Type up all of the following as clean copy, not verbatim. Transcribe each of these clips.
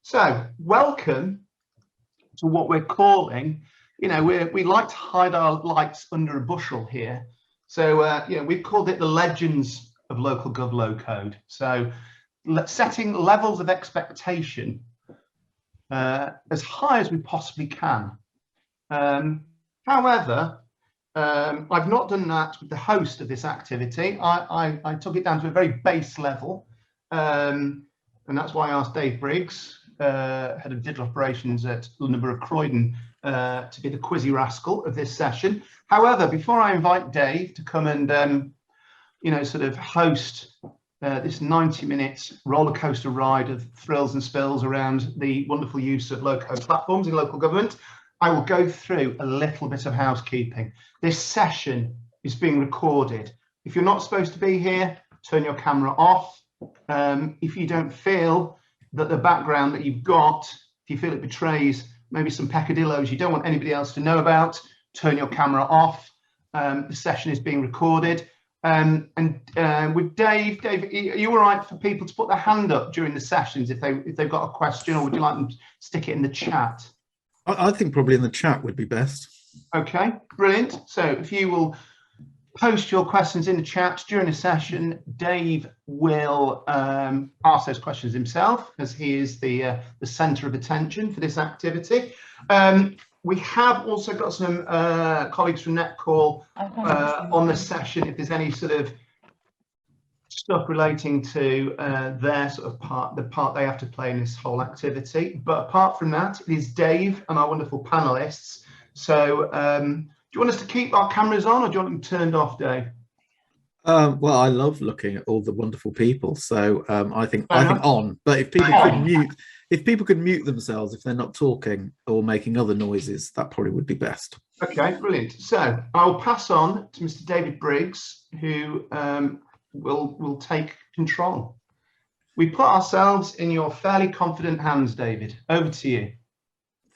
So, welcome to what we're calling, we like to hide our lights under a bushel here. So, we've called it the Legends of Local Gov Low Code. So, setting levels of expectation as high as we possibly can. However, I've not done that with the host of this activity. I took it down to a very base level, and that's why I asked Dave Briggs, head of digital operations at London Borough of Croydon, to be the quizzy rascal of this session. However, before I invite Dave to come and sort of host this 90-minute roller coaster ride of thrills and spills around the wonderful use of low-code platforms in local government, I will go through a little bit of housekeeping. This session is being recorded. If you're not supposed to be here, turn your camera off. If you don't feel that the background that you've got, if you feel it betrays maybe some peccadillos you don't want anybody else to know about, turn your camera off. The session is being recorded. With Dave, are you all right for people to put their hand up during the sessions if they've got a question, or would you like them to stick it in the chat? I think probably in the chat would be best. Okay, brilliant. So if you will post your questions in the chat during the session, Dave will ask those questions himself, as he is the centre of attention for this activity. We have also got some colleagues from Netcall on the session if there's any sort of stuff relating to their sort of the part they have to play in this whole activity. But apart from that, it is Dave and our wonderful panelists. So do you want us to keep our cameras on, or do you want them turned off, Dave? Well, I love looking at all the wonderful people, so I think on. But if people could mute themselves if they're not talking or making other noises, that probably would be best. Okay, brilliant. So I'll pass on to Mr. David Briggs, who will take control. We put ourselves in your fairly confident hands, David. Over to you.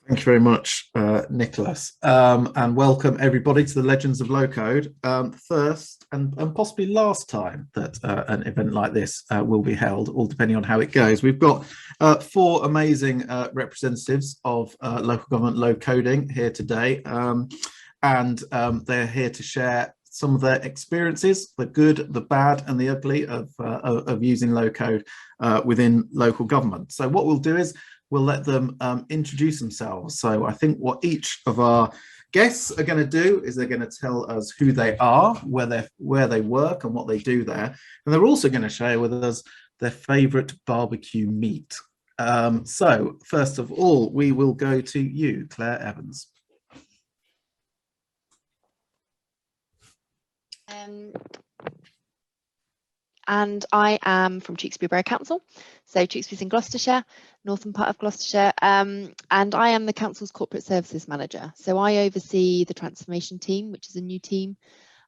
Thank you very much, Nicholas, and welcome everybody to the Legends of Low Code. First and possibly last time that an event like this will be held, all depending on how it goes. We've got 4 amazing representatives of local government low coding here today, and they're here to share some of their experiences, the good, the bad, and the ugly of using low code within local government. So what we'll do is we'll let them introduce themselves. So I think what each of our guests are going to do is they're going to tell us who they are, where they work, and what they do there. And they're also going to share with us their favourite barbecue meat. So first of all, we will go to you, Claire Evans. And I am from Tewkesbury Borough Council. So Tewkesbury's in Gloucestershire, northern part of Gloucestershire, and I am the council's corporate services manager. So I oversee the transformation team, which is a new team,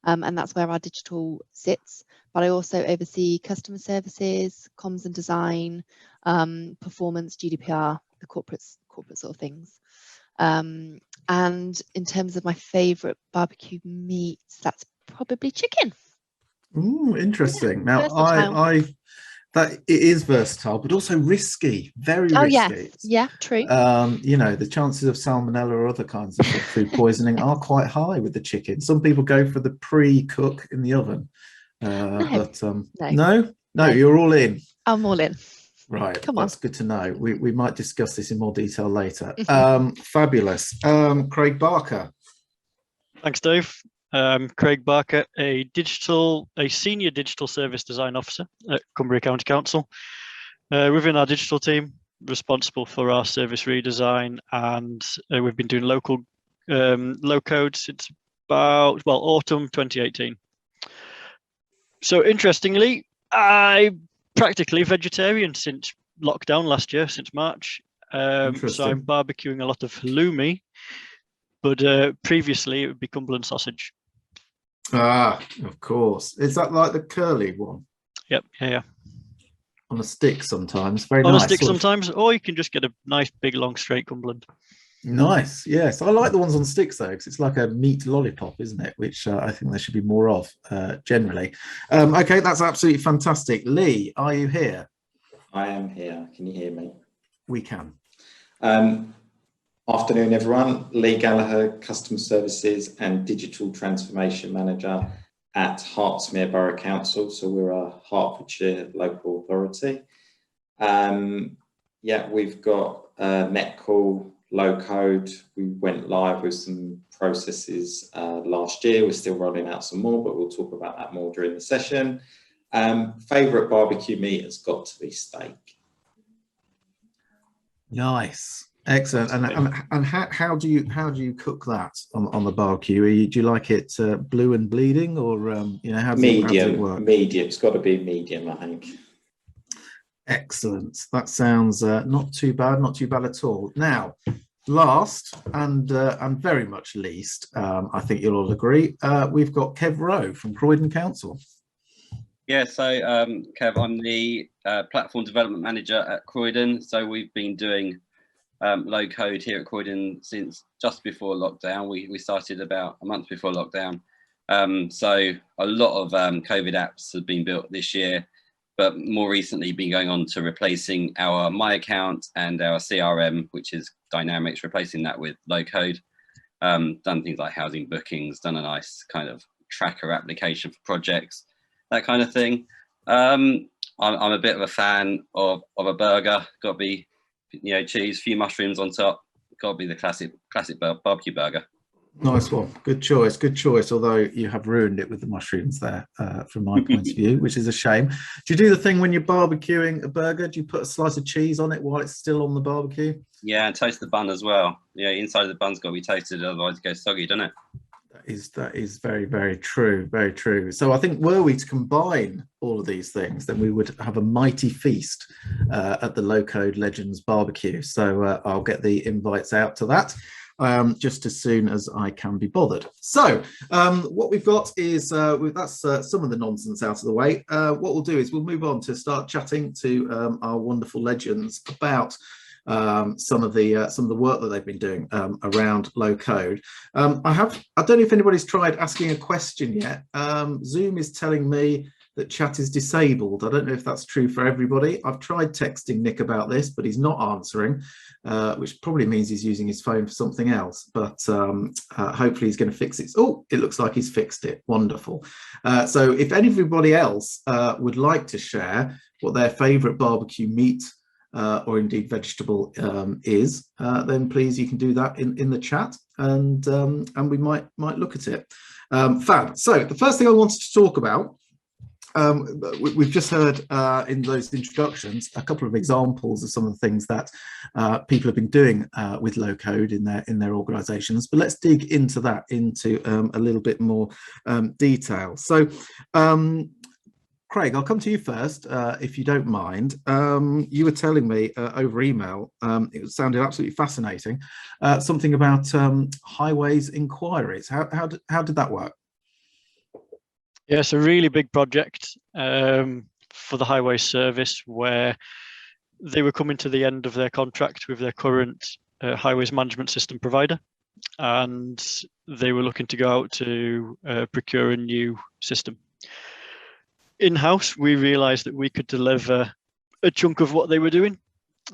and that's where our digital sits. But I also oversee customer services, comms and design, performance, GDPR, the corporate sort of things. And in terms of my favourite barbecue meats, that's probably chicken. Ooh, interesting. Now, that it is versatile, but also risky, very risky. Yes. Yeah, true. The chances of salmonella or other kinds of food poisoning are quite high with the chicken. Some people go for the pre-cook in the oven. No, you're all in. I'm all in. Right, come on. That's good to know. We might discuss this in more detail later. Fabulous. Craig Barker. Thanks, Dave. Craig Barker, a senior digital service design officer at Cumbria County Council. Within our digital team, responsible for our service redesign, and we've been doing local low code since about, autumn 2018. So interestingly, I'm practically vegetarian since lockdown last year, since March. So I'm barbecuing a lot of halloumi, but previously it would be Cumberland sausage. Ah, of course. Is that like the curly one? Yep, yeah. On a stick sometimes. Very nice. On a stick sometimes, or you can just get a nice big long straight Cumberland. Nice, yes. I like the ones on sticks though, because it's like a meat lollipop, isn't it? Which I think there should be more of generally. Okay, that's absolutely fantastic. Lee, are you here? I am here. Can you hear me? we can. Afternoon, everyone. Lee Gallagher, Customer Services and Digital Transformation Manager at Hertsmere Borough Council. So we're a Hertfordshire local authority. Yeah, we've got Netcall, Low Code. We went live with some processes last year. We're still rolling out some more, but we'll talk about that more during the session. Favourite barbecue meat has got to be steak. Nice. Excellent. And how do you cook that on the barbecue? Do you like it blue and bleeding, or you know, how does it work? Medium. It's got to be medium, I think. Excellent. That sounds not too bad at all. Now, last and very much least, I think you'll all agree, we've got Kev Rowe from Croydon Council. Yeah, so Kev, I'm the Platform Development Manager at Croydon. So we've been doing low code here at Croydon since just before lockdown. We started about a month before lockdown. So a lot of COVID apps have been built this year, but more recently been going on to replacing our My Account and our CRM, which is Dynamics, replacing that with low code. Done things like housing bookings, done a nice kind of tracker application for projects, that kind of thing. I'm a bit of a fan of a burger. Got to be, you know, cheese, few mushrooms on top. Got to be the classic barbecue burger. Nice one. Good choice. Good choice. Although you have ruined it with the mushrooms there, from my point of view, which is a shame. Do you do the thing when you're barbecuing a burger? Do you put a slice of cheese on it while it's still on the barbecue? Yeah, and toast the bun as well. Yeah, inside of the bun's got to be toasted, otherwise it goes soggy, doesn't it? That is very, very true. Very true. So I think, were we to combine all of these things, then we would have a mighty feast at the Low Code Legends barbecue. So I'll get the invites out to that just as soon as I can be bothered. So what we've got is that's some of the nonsense out of the way. What we'll do is we'll move on to start chatting to our wonderful legends about some of the work that they've been doing around low code. I don't know if anybody's tried asking a question yet. Zoom is telling me that chat is disabled. I don't know if that's true for everybody. I've tried texting Nick about this, but he's not answering, which probably means he's using his phone for something else, but hopefully he's going to fix it. Oh, it looks like he's fixed it. Wonderful. So if anybody else would like to share what their favorite barbecue meat or indeed vegetable is, then please, you can do that in the chat, and we might look at it. Fab. So the first thing I wanted to talk about, we've just heard in those introductions a couple of examples of some of the things that people have been doing with low code in their organizations, but let's dig into that into a little bit more detail. So Craig, I'll come to you first, if you don't mind. You were telling me over email, it sounded absolutely fascinating, something about highways inquiries. How did that work? Yeah, it's a really big project for the highway service, where they were coming to the end of their contract with their current highways management system provider, and they were looking to go out to procure a new system. In-house, we realized that we could deliver a chunk of what they were doing.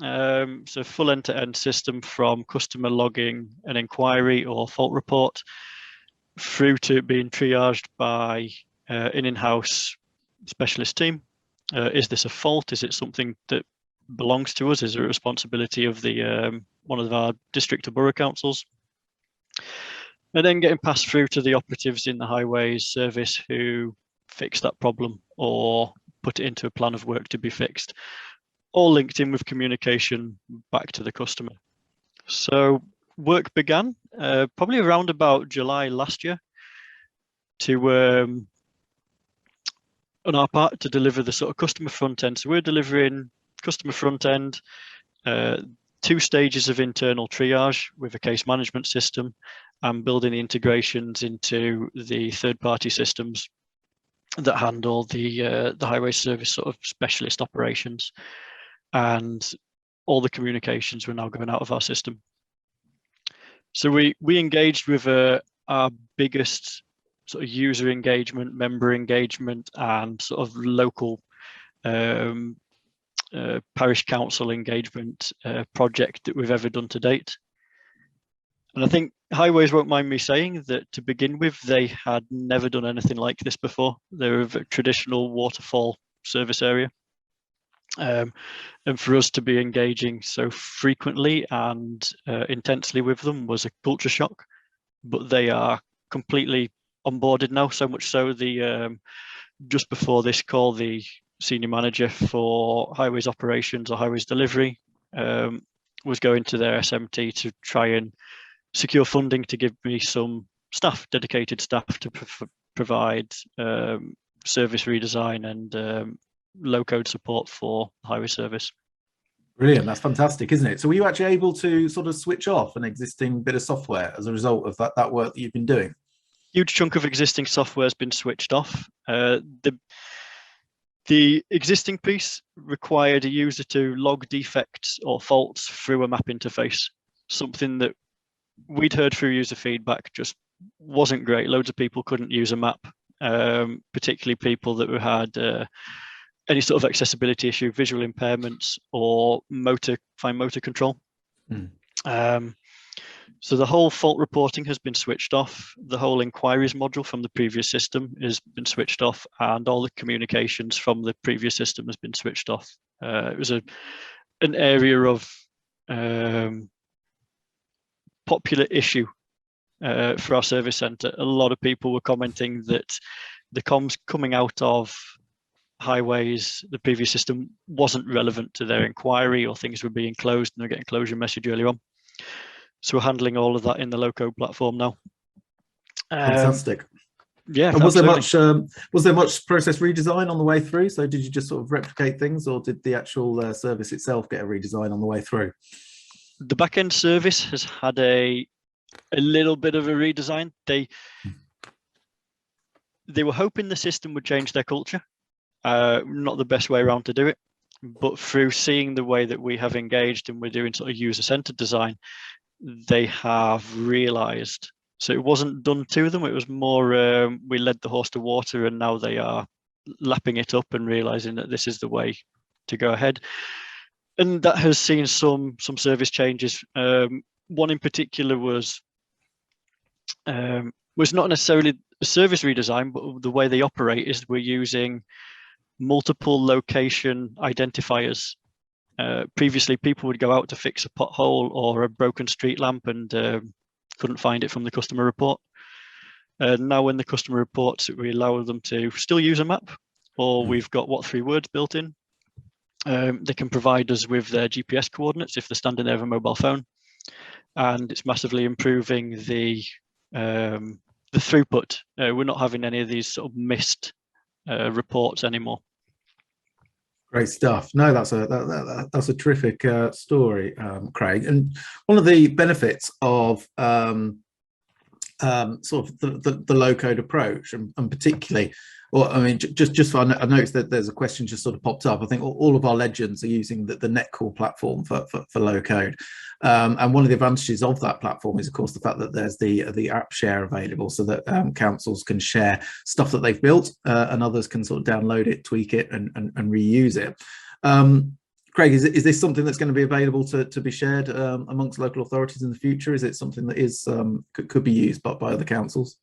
So full end-to-end system, from customer logging an inquiry or fault report through to being triaged by an in-house specialist team. Is this a fault? Is it something that belongs to us? Is it a responsibility of the one of our district or borough councils? And then getting passed through to the operatives in the highways service who fix that problem or put it into a plan of work to be fixed, all linked in with communication back to the customer. So work began probably around about July last year to on our part to deliver the sort of customer front end. So we're delivering customer front end, 2 stages of internal triage with a case management system, and building the integrations into the third-party systems that handle the highway service sort of specialist operations, and all the communications were now going out of our system. So we engaged with our biggest sort of user engagement, member engagement, and sort of local parish council engagement project that we've ever done to date. And I think Highways won't mind me saying that to begin with, they had never done anything like this before. They're a traditional waterfall service area. And for us to be engaging so frequently and intensely with them was a culture shock, but they are completely onboarded now, so much so just before this call, the senior manager for Highways operations or Highways delivery was going to their SMT to try and secure funding to give me some staff, dedicated staff to provide service redesign and low code support for highway service. Brilliant, that's fantastic, isn't it? So were you actually able to sort of switch off an existing bit of software as a result of that work that you've been doing? Huge chunk of existing software has been switched off. The existing piece required a user to log defects or faults through a map interface, something that we'd heard through user feedback just wasn't great. Loads of people couldn't use a map, particularly people that had any sort of accessibility issue, visual impairments, or fine motor control. So the whole fault reporting has been switched off. The whole inquiries module from the previous system has been switched off, and all the communications from the previous system has been switched off. It was an area of popular issue for our service centre. A lot of people were commenting that the comms coming out of Highways, the previous system, wasn't relevant to their inquiry, or things were being closed and they're getting closure message earlier on. So we're handling all of that in the Local platform now. Fantastic. Yeah. And was there much process redesign on the way through? So did you just sort of replicate things, or did the actual service itself get a redesign on the way through? The back-end service has had a little bit of a redesign. They were hoping the system would change their culture. Not the best way around to do it, but through seeing the way that we have engaged and we're doing sort of user-centered design, they have realized. So it wasn't done to them, it was more we led the horse to water, and now they are lapping it up and realizing that this is the way to go ahead. And that has seen some service changes. One in particular was not necessarily a service redesign, but the way they operate is we're using multiple location identifiers. Previously, people would go out to fix a pothole or a broken street lamp and couldn't find it from the customer report. Now when the customer reports it, we allow them to still use a map, or we've got what 3 words built in. They can provide us with their GPS coordinates if they're standing there with a mobile phone, and it's massively improving the throughput. We're not having any of these sort of missed reports anymore. Great stuff. No, that's a terrific story, Craig. And one of the benefits of sort of the low code approach, and particularly, well, I mean, just I noticed that there's a question just sort of popped up. I think all of our legends are using the Netcall platform for low code, and one of the advantages of that platform is, of course, the fact that there's the app share available, so that councils can share stuff that they've built, and others can sort of download it, tweak it, and reuse it. Craig, is this something that's going to be available to be shared amongst local authorities in the future? Is it something that is could be used by other councils?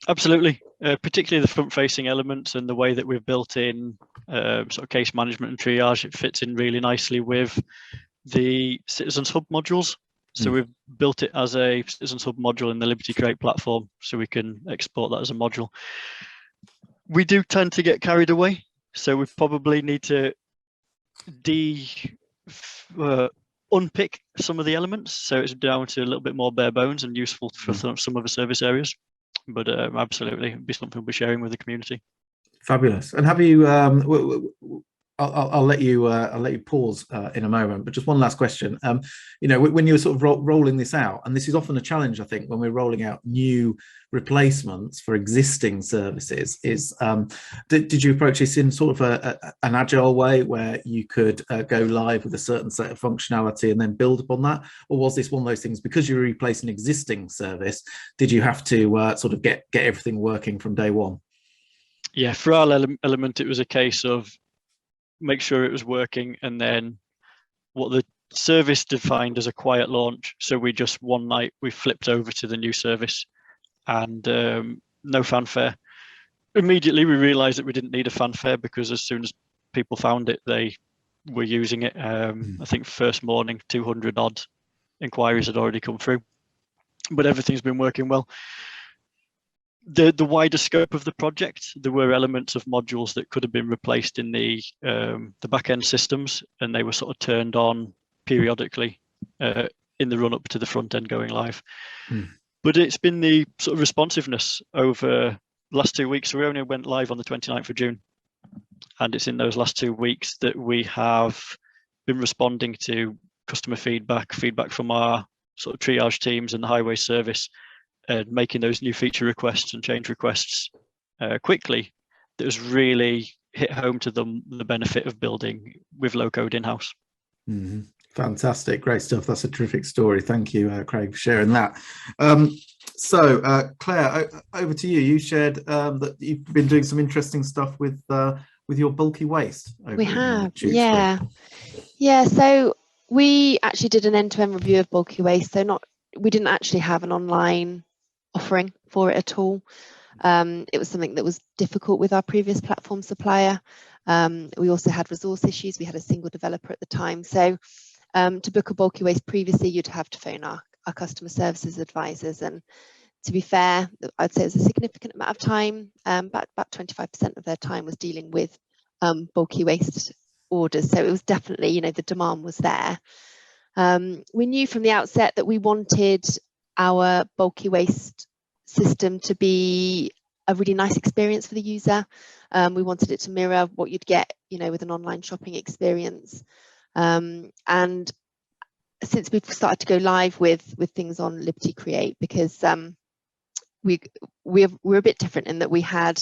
Absolutely, particularly the front-facing elements and the way that we've built in sort of case management and triage. It fits in really nicely with the Citizens Hub modules. So we've built it as a Citizens Hub module in the Liberty Create platform, so we can export that as a module. We do tend to get carried away, so we probably need to unpick some of the elements, so it's down to a little bit more bare bones and useful for some of the service areas. But absolutely, it'd be something we'll be sharing with the community. Fabulous. And have you? I'll let you pause in a moment. But just one last question. You know, when you're sort of rolling this out, and this is often a challenge, I think, when we're rolling out new replacements for existing services, is did you approach this in sort of an agile way, where you could go live with a certain set of functionality and then build upon that, or was this one of those things, because you're replacing an existing service, did you have to sort of get everything working from day one? Yeah, for our element, it was a case of make sure it was working, and then what the service defined as a quiet launch. So we just one night we flipped over to the new service, and no fanfare. Immediately we realized that we didn't need a fanfare, because as soon as people found it, they were using it. I think first morning 200 odd inquiries had already come through, but everything's been working well. The wider scope of the project, there were elements of modules that could have been replaced in the back end systems, and they were sort of turned on periodically in the run up to the front end going live. But it's been the sort of responsiveness over the last 2 weeks. So we only went live on the 29th of June, and it's in those last 2 weeks that we have been responding to customer feedback from our sort of triage teams and the highway service, and making those new feature requests and change requests quickly. That has really hit home to them the benefit of building with low code in-house. Fantastic, great stuff. That's a terrific story. Thank you, Craig, for sharing that. Claire, over to you. You shared that you've been doing some interesting stuff with your bulky waste. We have, yeah. So we actually did an end-to-end review of bulky waste. So we didn't actually have an online offering for it at all. It was something that was difficult with our previous platform supplier. We also had resource issues. We had a single developer at the time. So to book a bulky waste previously, you'd have to phone our customer services advisors. And to be fair, I'd say it was a significant amount of time. About 25% of their time was dealing with bulky waste orders. So it was definitely, the demand was there. We knew from the outset that we wanted our bulky waste system to be a really nice experience for the user. We wanted it to mirror what you'd get, with an online shopping experience. And since we've started to go live with things on Liberty Create, because we're a bit different in that we had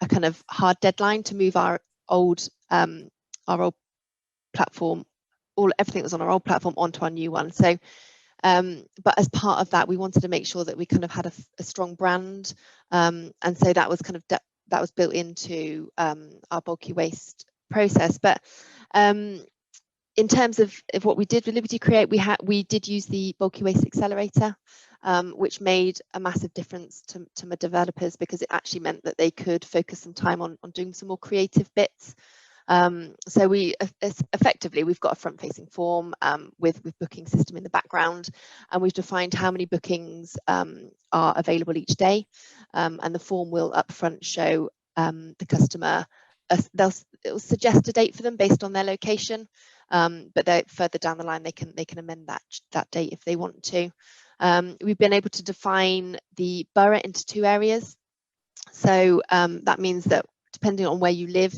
a kind of hard deadline to move our old platform, everything that was on our old platform onto our new one. So but as part of that, we wanted to make sure that we kind of had a strong brand, and so that was kind of that was built into our bulky waste process. But in terms of what we did with Liberty Create, we did use the bulky waste accelerator, which made a massive difference to my developers, because it actually meant that they could focus some time on doing some more creative bits. So we've got a front-facing form with booking system in the background, and we've defined how many bookings are available each day, and the form will upfront show the customer. It will suggest a date for them based on their location, but further down the line they can amend that date if they want to. We've been able to define the borough into 2 areas, so that means that depending on where you live,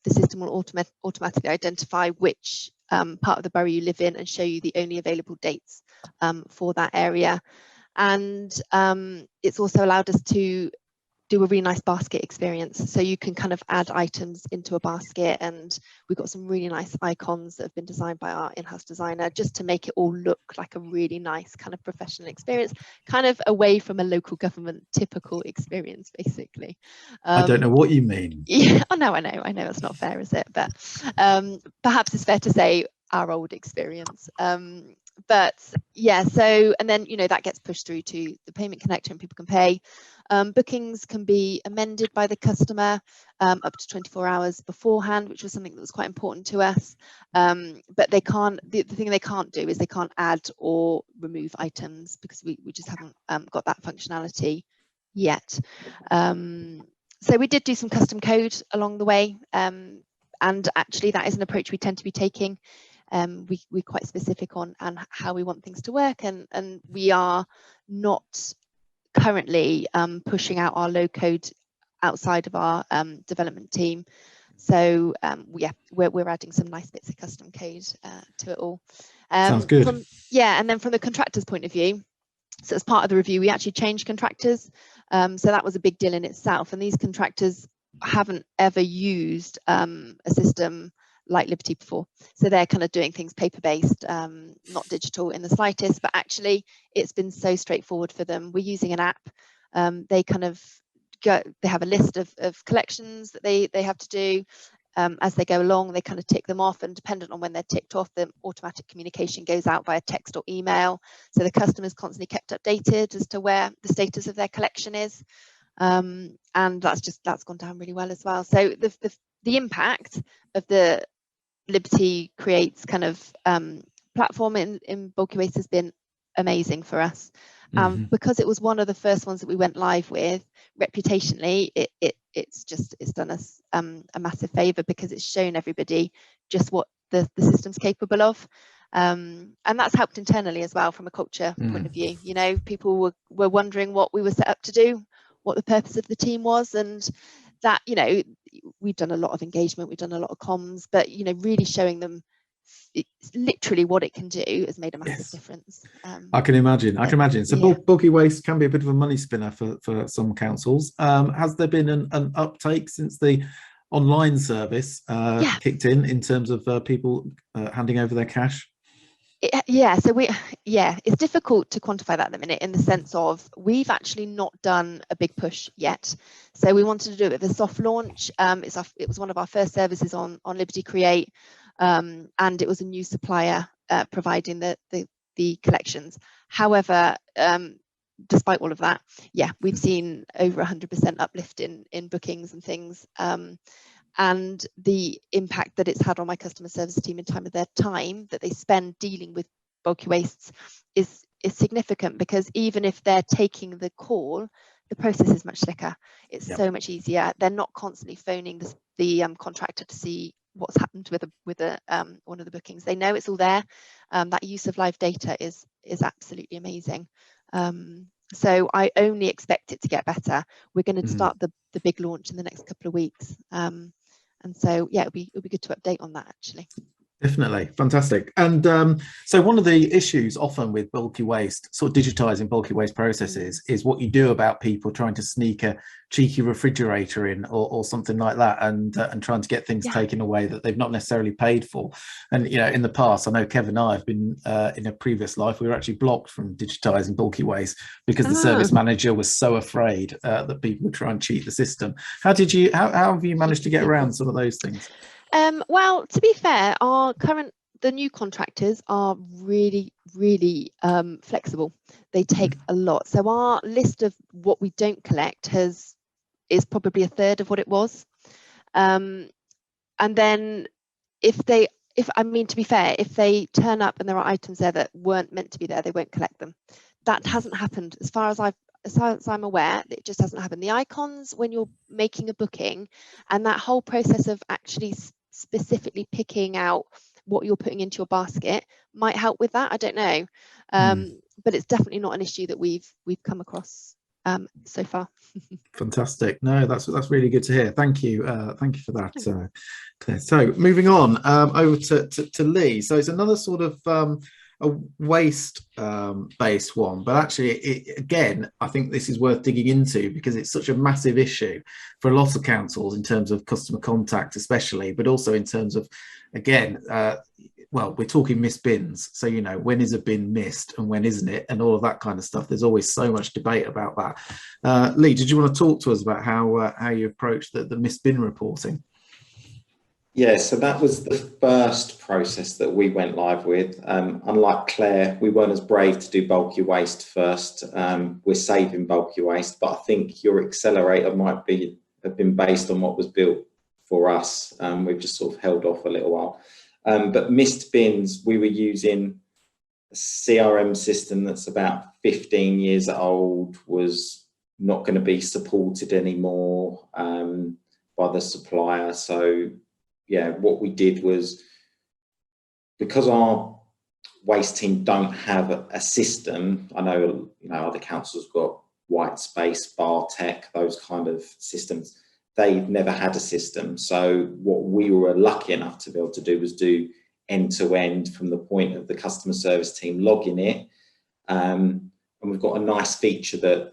the system will automatically identify which part of the borough you live in and show you the only available dates for that area. And it's also allowed us to do a really nice basket experience. So you can kind of add items into a basket, and we've got some really nice icons that have been designed by our in-house designer, just to make it all look like a really nice kind of professional experience, kind of away from a local government typical experience, basically. I don't know what you mean. Yeah, I know it's not fair, is it? But perhaps it's fair to say our old experience. But yeah, so, and then that gets pushed through to the payment connector and people can pay. Bookings can be amended by the customer up to 24 hours beforehand, which was something that was quite important to us. But they can't, the thing they can't do is they can't add or remove items, because we just haven't got that functionality yet. So we did do some custom code along the way, and actually that is an approach we tend to be taking. We're quite specific on how we want things to work, and we are not currently pushing out our low code outside of our development team. So yeah, we're adding some nice bits of custom code to it all. Sounds good. And then from the contractor's point of view, so as part of the review, we actually changed contractors. So that was a big deal in itself, and these contractors haven't ever used a system like Liberty before, so they're kind of doing things paper-based, not digital in the slightest, but actually it's been so straightforward for them. We're using an app. They kind of they have a list of collections that they have to do. as they go along, they kind of tick them off, and dependent on when they're ticked off, the automatic communication goes out via text or email. So the customer's constantly kept updated as to where the status of their collection is. And that's gone down really well as well. So the impact of the Liberty Creates kind of platform in bulky waste has been amazing for us. Because it was one of the first ones that we went live with, reputationally, it's done us a massive favour, because it's shown everybody just what the system's capable of. And that's helped internally as well from a culture point of view. You know, people were wondering what we were set up to do, what the purpose of the team was, and that, you know, we've done a lot of engagement, we've done a lot of comms, but, you know, really showing them literally what it can do has made a massive difference. I can imagine. So yeah. bulky waste can be a bit of a money spinner for some councils. Has there been an uptake since the online service kicked in terms of people handing over their cash? It's difficult to quantify that at the minute, in the sense of we've actually not done a big push yet. So we wanted to do it with a soft launch. It was one of our first services on Liberty Create, and it was a new supplier providing the collections. However, despite all of that, we've seen over 100% uplift in bookings and things. And the impact that it's had on my customer service team in time of their time that they spend dealing with bulky wastes is significant, because even if they're taking the call, the process is much slicker. It's so much easier. They're not constantly phoning the contractor to see what's happened with one of the bookings. They know it's all there. That use of live data is absolutely amazing. So I only expect it to get better. We're going to start the big launch in the next couple of weeks. And so, it'll be good to update on that, actually. Definitely. Fantastic. And so one of the issues often with bulky waste, sort of digitizing bulky waste processes, is what you do about people trying to sneak a cheeky refrigerator in or something like that, and trying to get things taken away that they've not necessarily paid for. And, you know, in the past, I know Kev and I have been in a previous life, we were actually blocked from digitizing bulky waste because the service manager was so afraid that people would try and cheat the system. How have you managed to get around some of those things? Well, to be fair, the new contractors are really, really flexible. They take a lot. So our list of what we don't collect is probably a third of what it was. And then to be fair, if they turn up and there are items there that weren't meant to be there, they won't collect them. That hasn't happened as far as I'm aware. It just hasn't happened. The icons, when you're making a booking, and that whole process of actually specifically picking out what you're putting into your basket might help with that. I don't know, but it's definitely not an issue that we've come across so far. Fantastic. No, that's really good to hear. Thank you for that, Claire. So moving on over to Lee. So it's another sort of a waste based one, but actually again, I think this is worth digging into, because it's such a massive issue for a lot of councils in terms of customer contact especially, but also in terms of, again, well, we're talking missed bins. So, you know, when is a bin missed and when isn't it, and all of that kind of stuff. There's always so much debate about that. Lee, did you want to talk to us about how you approach the missed bin reporting? Yeah, so that was the first process that we went live with. Unlike Clare, we weren't as brave to do bulky waste first. We're saving bulky waste, but I think your accelerator might have been based on what was built for us. We've just sort of held off a little while. But missed bins, we were using a CRM system that's about 15 years old, was not going to be supported anymore by the supplier. So yeah, what we did was, because our waste team don't have a system, I know, you know, other councils got white space, bar tech, those kind of systems. They've never had a system. So what we were lucky enough to be able to do was do end-to-end from the point of the customer service team logging it. And we've got a nice feature that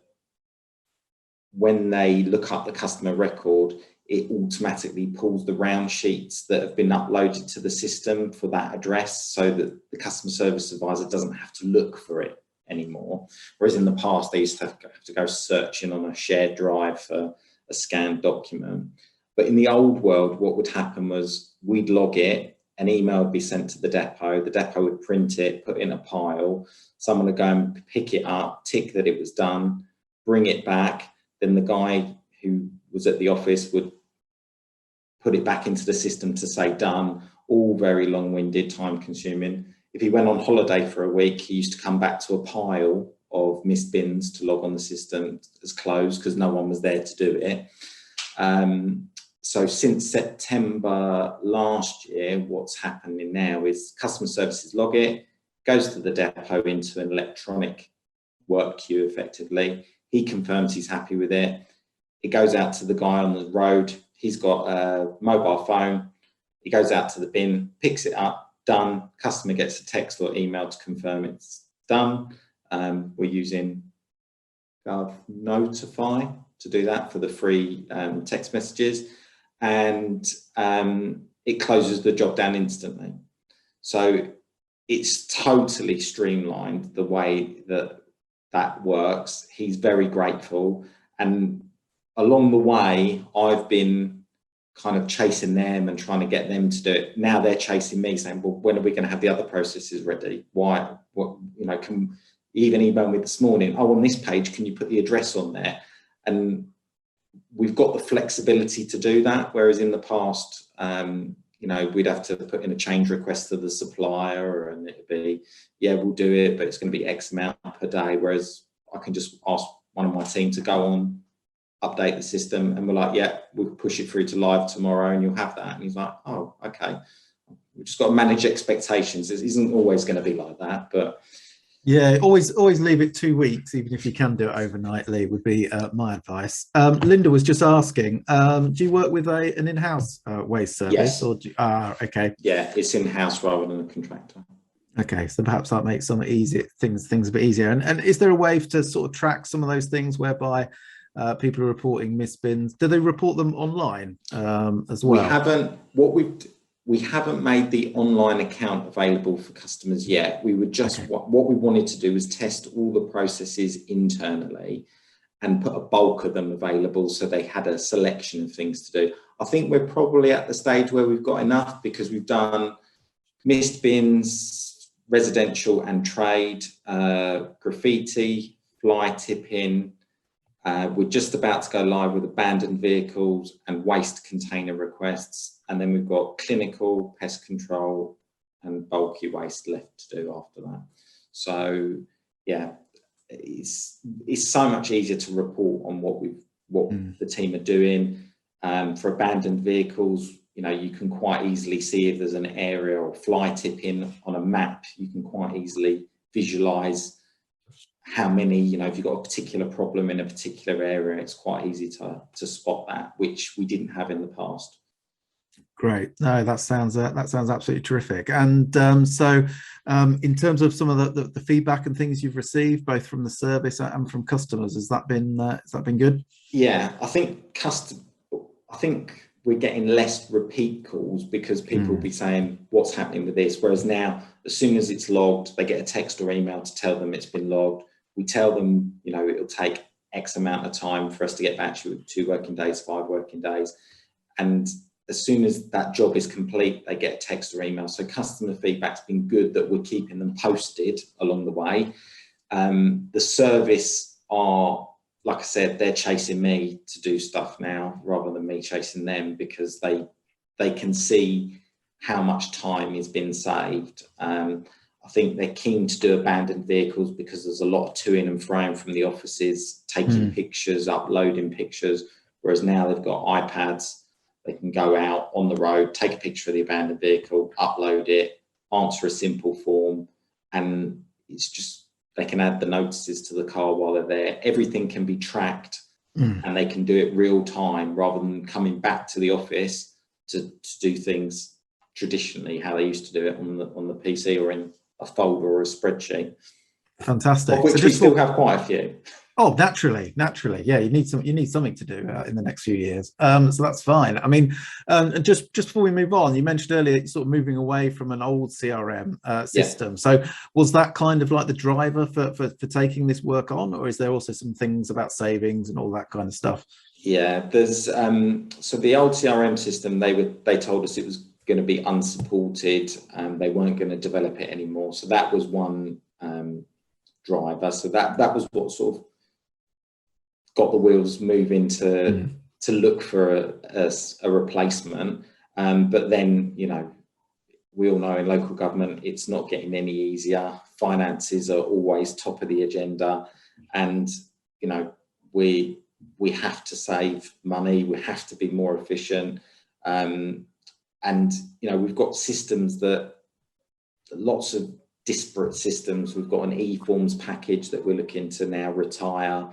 when they look up the customer record, it automatically pulls the round sheets that have been uploaded to the system for that address, so that the customer service advisor doesn't have to look for it anymore. Whereas in the past, they used to have to go searching on a shared drive for a scanned document. But in the old world, what would happen was we'd log it, an email would be sent to the depot would print it, put it in a pile, someone would go and pick it up, tick that it was done, bring it back, then the guy who was at the office would put it back into the system to say done, all very long-winded, time-consuming. If he went on holiday for a week, he used to come back to a pile of missed bins to log on the system as closed because no one was there to do it. So since September last year, what's happening now is customer services log it, goes to the depot into an electronic work queue effectively. He confirms he's happy with it. It goes out to the guy on the road. He's got a mobile phone. He goes out to the bin, picks it up, done. Customer gets a text or email to confirm it's done. We're using Gov Notify to do that for the free text messages. And it closes the job down instantly. So it's totally streamlined the way that works. He's very grateful. And along the way, I've been kind of chasing them and trying to get them to do it. Now they're chasing me saying, well, when are we going to have the other processes ready? Why, what, you know, can even email me this morning, oh, on this page, can you put the address on there? And we've got the flexibility to do that. Whereas in the past, you know, we'd have to put in a change request to the supplier and it'd be, yeah, we'll do it, but it's going to be X amount per day. Whereas I can just ask one of my team to go on, update the system, and we're like, yeah, we'll push it through to live tomorrow and you'll have that. And he's like, oh, okay. We've just got to manage expectations. It isn't always going to be like that, but yeah, always leave it 2 weeks, even if you can do it overnight, Lee, would be my advice. Linda was just asking, do you work with an in-house waste service? Yes. Or okay. Yeah, it's in-house rather than a contractor. Okay, so perhaps that makes some easier things a bit easier. And is there a way to sort of track some of those things whereby people are reporting missed bins? Do they report them online as well? We haven't made the online account available for customers yet. We would just, what we wanted to do was test all the processes internally and put a bulk of them available so they had a selection of things to do. I think we're probably at the stage where we've got enough because we've done missed bins, residential and trade, graffiti, fly tipping. We're just about to go live with abandoned vehicles and waste container requests. And then we've got clinical, pest control and bulky waste left to do after that. So yeah, it's so much easier to report on what the team are doing. For abandoned vehicles, you know, you can quite easily see if there's an area or fly tipping on a map. You can quite easily visualize how many, you know, if you've got a particular problem in a particular area, it's quite easy to spot that, which we didn't have in the past. Great. No, that sounds absolutely terrific. And so in terms of some of the feedback and things you've received, both from the service and from customers, has that been good? Yeah, I think we're getting less repeat calls because people will be saying, what's happening with this? Whereas now, as soon as it's logged, they get a text or email to tell them it's been logged. We tell them, you know, it'll take X amount of time for us to get back to you, 2 working days, 5 working days. And as soon as that job is complete, they get a text or email. So customer feedback's been good that we're keeping them posted along the way. The service are, like I said, they're chasing me to do stuff now rather than me chasing them because they can see how much time has been saved. I think they're keen to do abandoned vehicles because there's a lot of to-in and fro from the offices, taking pictures, uploading pictures, whereas now they've got iPads. They can go out on the road, take a picture of the abandoned vehicle, upload it, answer a simple form, and it's just, they can add the notices to the car while they're there. Everything can be tracked and they can do it real time rather than coming back to the office to do things traditionally, how they used to do it on the PC or in a folder or a spreadsheet. Fantastic. Of which we still have quite a few. Oh, naturally. Yeah, you need something to do in the next few years. So that's fine. I mean, just before we move on, you mentioned earlier sort of moving away from an old CRM system. Yeah. So was that kind of like the driver for taking this work on, or is there also some things about savings and all that kind of stuff? Yeah, there's so the old CRM system, they told us it was going to be unsupported and they weren't going to develop it anymore. So that was one driver. So that was what sort of got the wheels moving to look for a replacement. But then, you know, we all know in local government it's not getting any easier. Finances are always top of the agenda, and you know, we have to save money, we have to be more efficient, and you know, we've got systems that lots of disparate systems. We've got an e-forms package that we're looking to now retire.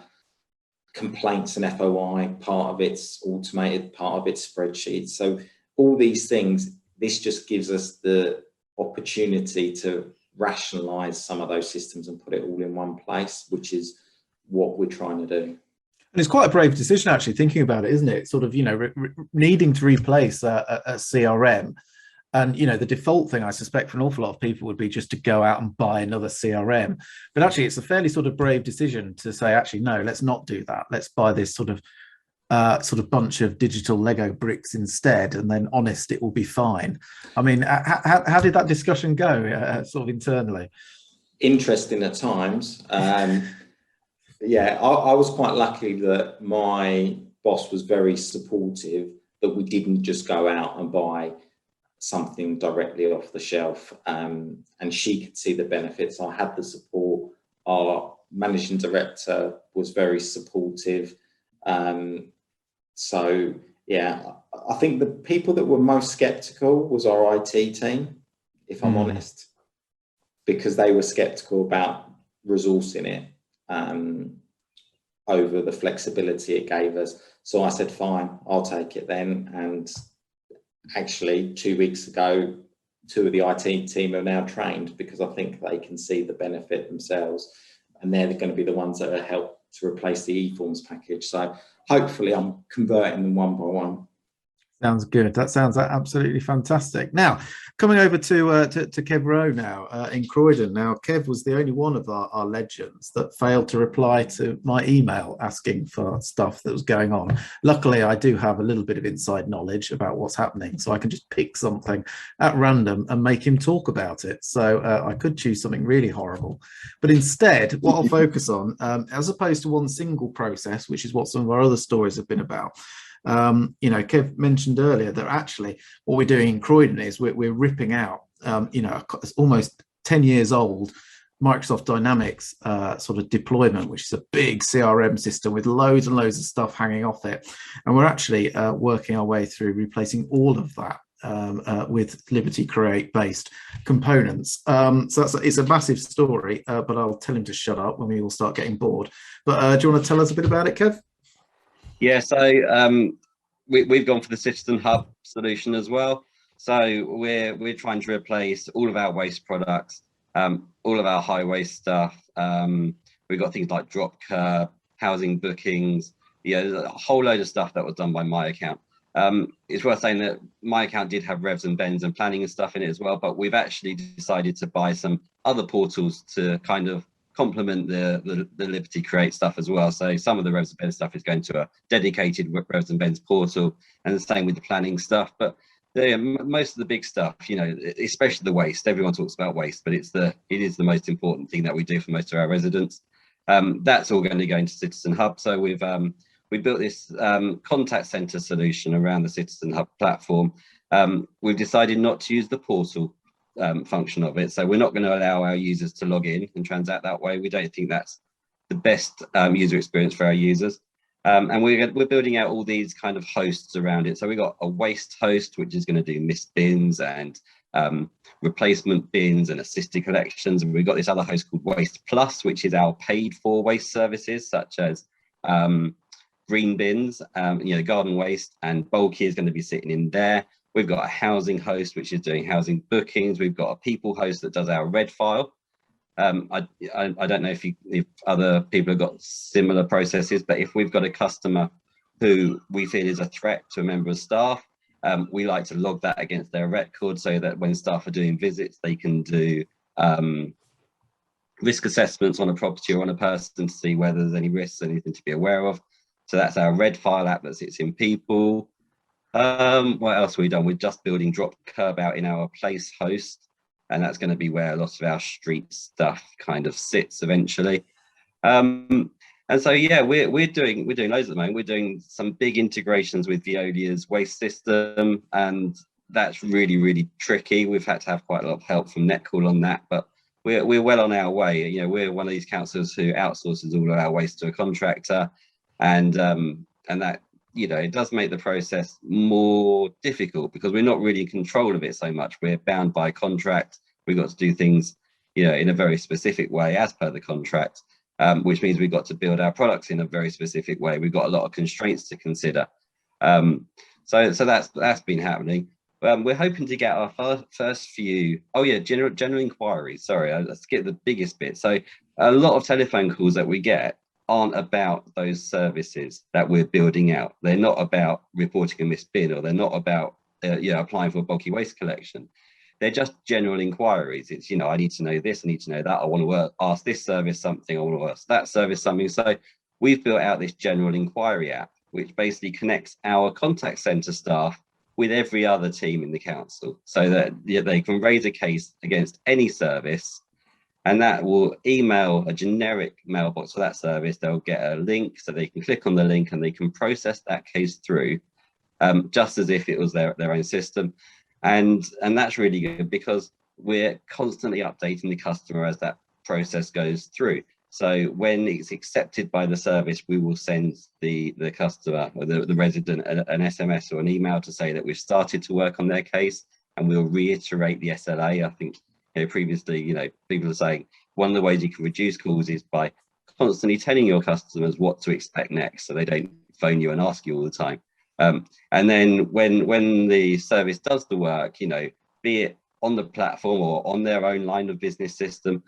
Complaints and FOI, part of it's automated, part of it's spreadsheets. So all these things, this just gives us the opportunity to rationalize some of those systems and put it all in one place, which is what we're trying to do. And it's quite a brave decision, actually, thinking about it, isn't it? Sort of, you know, needing to replace a CRM. And, you know, the default thing, I suspect, for an awful lot of people would be just to go out and buy another CRM. But actually, it's a fairly sort of brave decision to say, actually, no, let's not do that. Let's buy this sort of bunch of digital Lego bricks instead, and then honest, it will be fine. I mean, how did that discussion go sort of internally? Interesting at times. Yeah, I was quite lucky that my boss was very supportive, that we didn't just go out and buy something directly off the shelf, and she could see the benefits. I had the support. Our managing director was very supportive. So yeah, I think the people that were most skeptical was our IT team, if I'm honest, because they were skeptical about resourcing it over the flexibility it gave us. So I said, fine, I'll take it then. And actually 2 weeks ago, 2 of the IT team are now trained, because I think they can see the benefit themselves, and they're going to be the ones that will help to replace the e-forms package. So hopefully I'm converting them one by one. Sounds good. That sounds absolutely fantastic. Now, coming over to Kev Rowe now in Croydon. Now, Kev was the only one of our legends that failed to reply to my email asking for stuff that was going on. Luckily, I do have a little bit of inside knowledge about what's happening, so I can just pick something at random and make him talk about it. So I could choose something really horrible. But instead, what I'll focus on, as opposed to one single process, which is what some of our other stories have been about, you know, Kev mentioned earlier that actually what we're doing in Croydon is we're ripping out, you know, almost 10 years old Microsoft Dynamics sort of deployment, which is a big CRM system with loads and loads of stuff hanging off it. And we're actually working our way through replacing all of that with Liberty Create based components. So it's a massive story, but I'll tell him to shut up when we all start getting bored. But do you want to tell us a bit about it, Kev? Yeah, so we've gone for the Citizen Hub solution as well. So we're trying to replace all of our waste products, all of our high waste stuff. We've got things like drop curb, housing bookings. Yeah, there's a whole load of stuff that was done by my account. It's worth saying that my account did have revs and bends and planning and stuff in it as well, but we've actually decided to buy some other portals to kind of complement the Liberty Create stuff as well. So some of the revs and bends stuff is going to a dedicated revs and bends portal, and the same with the planning stuff. But most of the big stuff, you know, especially the waste, everyone talks about waste, but it is the most important thing that we do for most of our residents. That's all going to go into Citizen Hub. So we built this contact center solution around the Citizen Hub platform. We've decided not to use the portal function of it, so we're not going to allow our users to log in and transact that way. We don't think that's the best user experience for our users, and we're building out all these kind of hosts around it. So we've got a waste host, which is going to do missed bins and replacement bins and assisted collections, and we've got this other host called Waste Plus, which is our paid for waste services such as green bins, you know, garden waste, and bulky is going to be sitting in there. We've got a housing host, which is doing housing bookings. We've got a people host that does our red file. I don't know if other people have got similar processes, but if we've got a customer who we feel is a threat to a member of staff, we like to log that against their record so that when staff are doing visits, they can do risk assessments on a property or on a person to see whether there's any risks, anything to be aware of. So that's our red file app that sits in people. What else have we done? We're just building drop curb out in our place host, and that's going to be where a lot of our street stuff kind of sits eventually. And so yeah, we're doing loads at the moment. We're doing some big integrations with Veolia's waste system, and that's really tricky. We've had to have quite a lot of help from Netcall on that, but we're well on our way. You know, we're one of these councils who outsources all of our waste to a contractor, and that, you know, it does make the process more difficult because we're not really in control of it so much. We're bound by contract. We've got to do things, you know, in a very specific way as per the contract, which means we've got to build our products in a very specific way. We've got a lot of constraints to consider. So that's been happening. We're hoping to get our first few, general inquiries. Sorry, let's get the biggest bit. So a lot of telephone calls that we get aren't about those services that we're building out. They're not about reporting a missed bin, or they're not about applying for a bulky waste collection. They're just general inquiries. It's, you know, I need to know this, I need to know that, I want to ask this service something, I want to ask that service something. So we've built out this general inquiry app, which basically connects our contact centre staff with every other team in the council, so that they can raise a case against any service, and that will email a generic mailbox for that service. They'll get a link, so they can click on the link and they can process that case through, just as if it was their own system. And that's really good because we're constantly updating the customer as that process goes through. So when it's accepted by the service, we will send the customer or the resident an SMS or an email to say that we've started to work on their case, and we'll reiterate the SLA. I think, you know, previously, you know, people are saying one of the ways you can reduce calls is by constantly telling your customers what to expect next, so they don't phone you and ask you all the time. And then when the service does the work, you know, be it on the platform or on their own line of business system,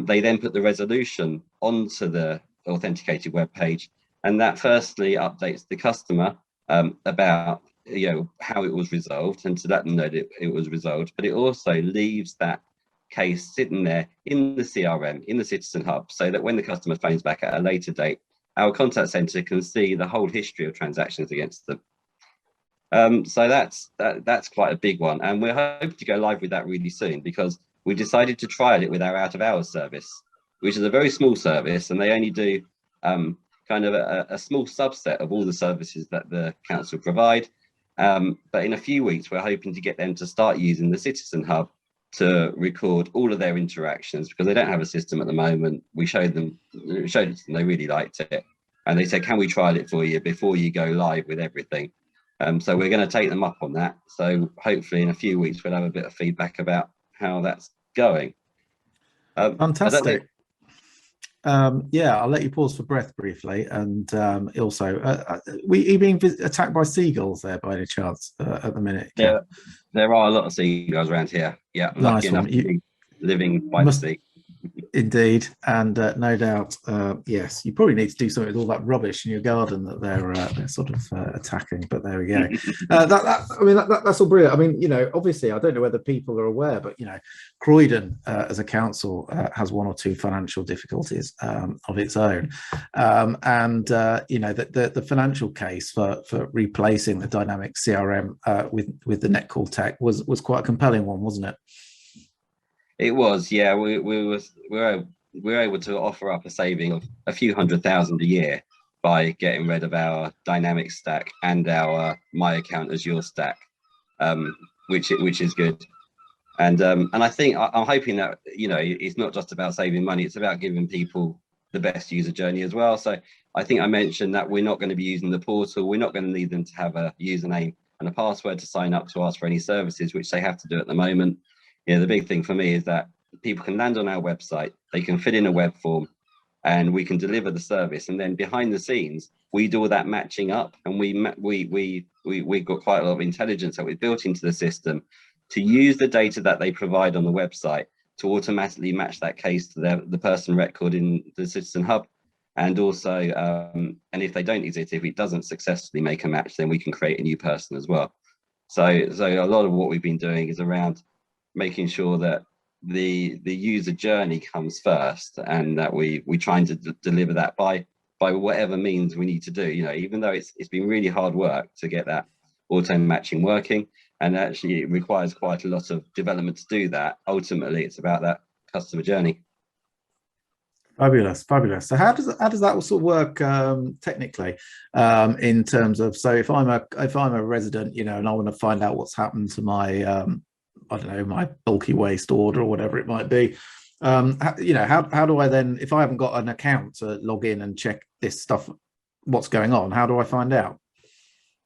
they then put the resolution onto the authenticated web page, and that firstly updates the customer about, you know, how it was resolved, and to let them know that it was resolved. But it also leaves that case sitting there in the CRM, in the Citizen Hub, so that when the customer phones back at a later date, our contact centre can see the whole history of transactions against them. So that's quite a big one, and we're hoping to go live with that really soon, because we decided to trial it with our out of hours service, which is a very small service, and they only do kind of a small subset of all the services that the council provide. But in a few weeks, we're hoping to get them to start using the Citizen Hub to record all of their interactions, because they don't have a system at the moment. We showed it to them, they really liked it, and they said, can we trial it for you before you go live with everything? So we're going to take them up on that. So hopefully in a few weeks we'll have a bit of feedback about how that's going. Fantastic. Yeah, I'll let you pause for breath briefly, and also, are you being attacked by seagulls there by any chance at the minute? Yeah, there are a lot of seagulls around here. Yeah, I'm lucky enough to be living by the sea. Indeed, and no doubt, yes, you probably need to do something with all that rubbish in your garden that they're sort of attacking. But there we go. That's all brilliant. I mean, you know, obviously, I don't know whether people are aware, but you know, Croydon as a council has one or two financial difficulties of its own, and you know, the financial case for replacing the dynamic CRM with the Netcall tech was quite a compelling one, wasn't it? It was, yeah. We were able to offer up a saving of a few $100,000 a year by getting rid of our dynamic stack and our My Account as Your stack, which is good. And I think I'm hoping that, you know, it's not just about saving money; it's about giving people the best user journey as well. So I think I mentioned that we're not going to be using the portal. We're not going to need them to have a username and a password to sign up to ask for any services, which they have to do at the moment. Yeah, the big thing for me is that people can land on our website, they can fill in a web form, and we can deliver the service. And then behind the scenes, we do all that matching up, and we've got quite a lot of intelligence that we've built into the system to use the data that they provide on the website to automatically match that case to the person record in the Citizen Hub. And also, and if they don't exist, if it doesn't successfully make a match, then we can create a new person as well. So a lot of what we've been doing is around making sure that the user journey comes first, and that we trying to deliver that by by whatever means we need to do. Even though it's been really hard work to get that auto matching working, and actually it requires quite a lot of development to do that. Ultimately, it's about that customer journey. Fabulous. So how does that all sort of work technically, in terms of, so if I'm a resident, and I want to find out what's happened to my I don't know, my bulky waste order or whatever it might be, how do I then, if I haven't got an account to log in and check this stuff, what's going on, how do I find out?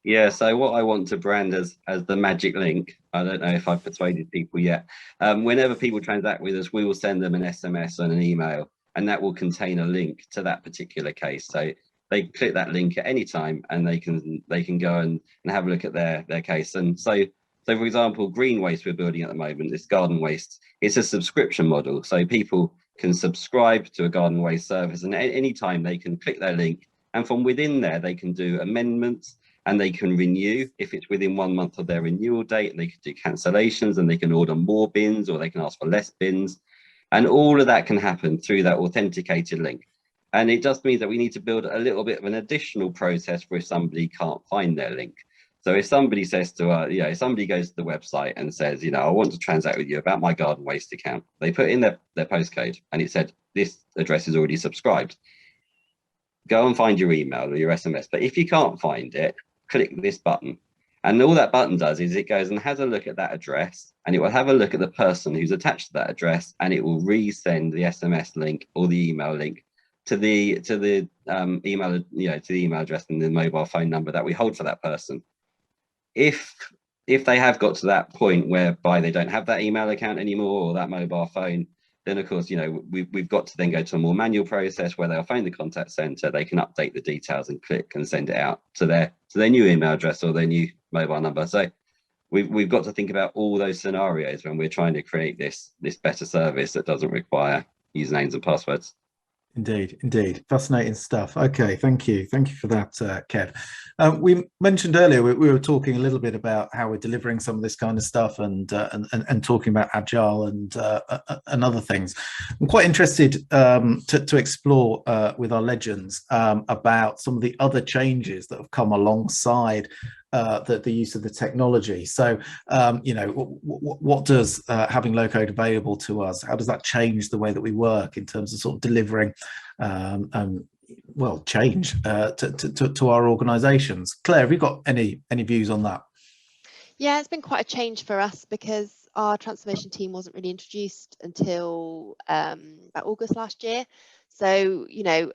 Yeah, so what I want to brand as the magic link, I don't know if I've persuaded people yet. Whenever people transact with us, we will send them an SMS and an email, and that will contain a link to that particular case. So they click that link at any time, and they can go and have a look at their case. And so for example, green waste we're building at the moment, this garden waste, it's a subscription model. So people can subscribe to a garden waste service, and at any time they can click their link, and from within there they can do amendments, and they can renew if it's within 1 month of their renewal date, and they can do cancellations, and they can order more bins, or they can ask for less bins. And all of that can happen through that authenticated link. And it just means that we need to build a little bit of an additional process for if somebody can't find their link. So if somebody says to us, if somebody goes to the website and says, I want to transact with you about my garden waste account, they put in their postcode, and it said, this address is already subscribed. Go and find your email or your SMS. But if you can't find it, click this button. And all that button does is it goes and has a look at that address, and it will have a look at the person who's attached to that address, and it will resend the SMS link or the email link to the email, to the email address and the mobile phone number that we hold for that person. If they have got to that point whereby they don't have that email account anymore or that mobile phone, then of course, we've got to then go to a more manual process where they'll phone the contact center, they can update the details and click and send it out to their new email address or their new mobile number. So we've got to think about all those scenarios when we're trying to create this better service that doesn't require usernames and passwords. Indeed. Fascinating stuff. Okay, thank you for that, Kev. We mentioned earlier we were talking a little bit about how we're delivering some of this kind of stuff, and talking about agile and other things. I'm quite interested to explore with our legends about some of the other changes that have come alongside the use of the technology. So, what does having low code available to us, how does that change the way that we work in terms of sort of delivering change to our organisations? Claire, have you got any views on that? Yeah, it's been quite a change for us because our transformation team wasn't really introduced until about August last year. So,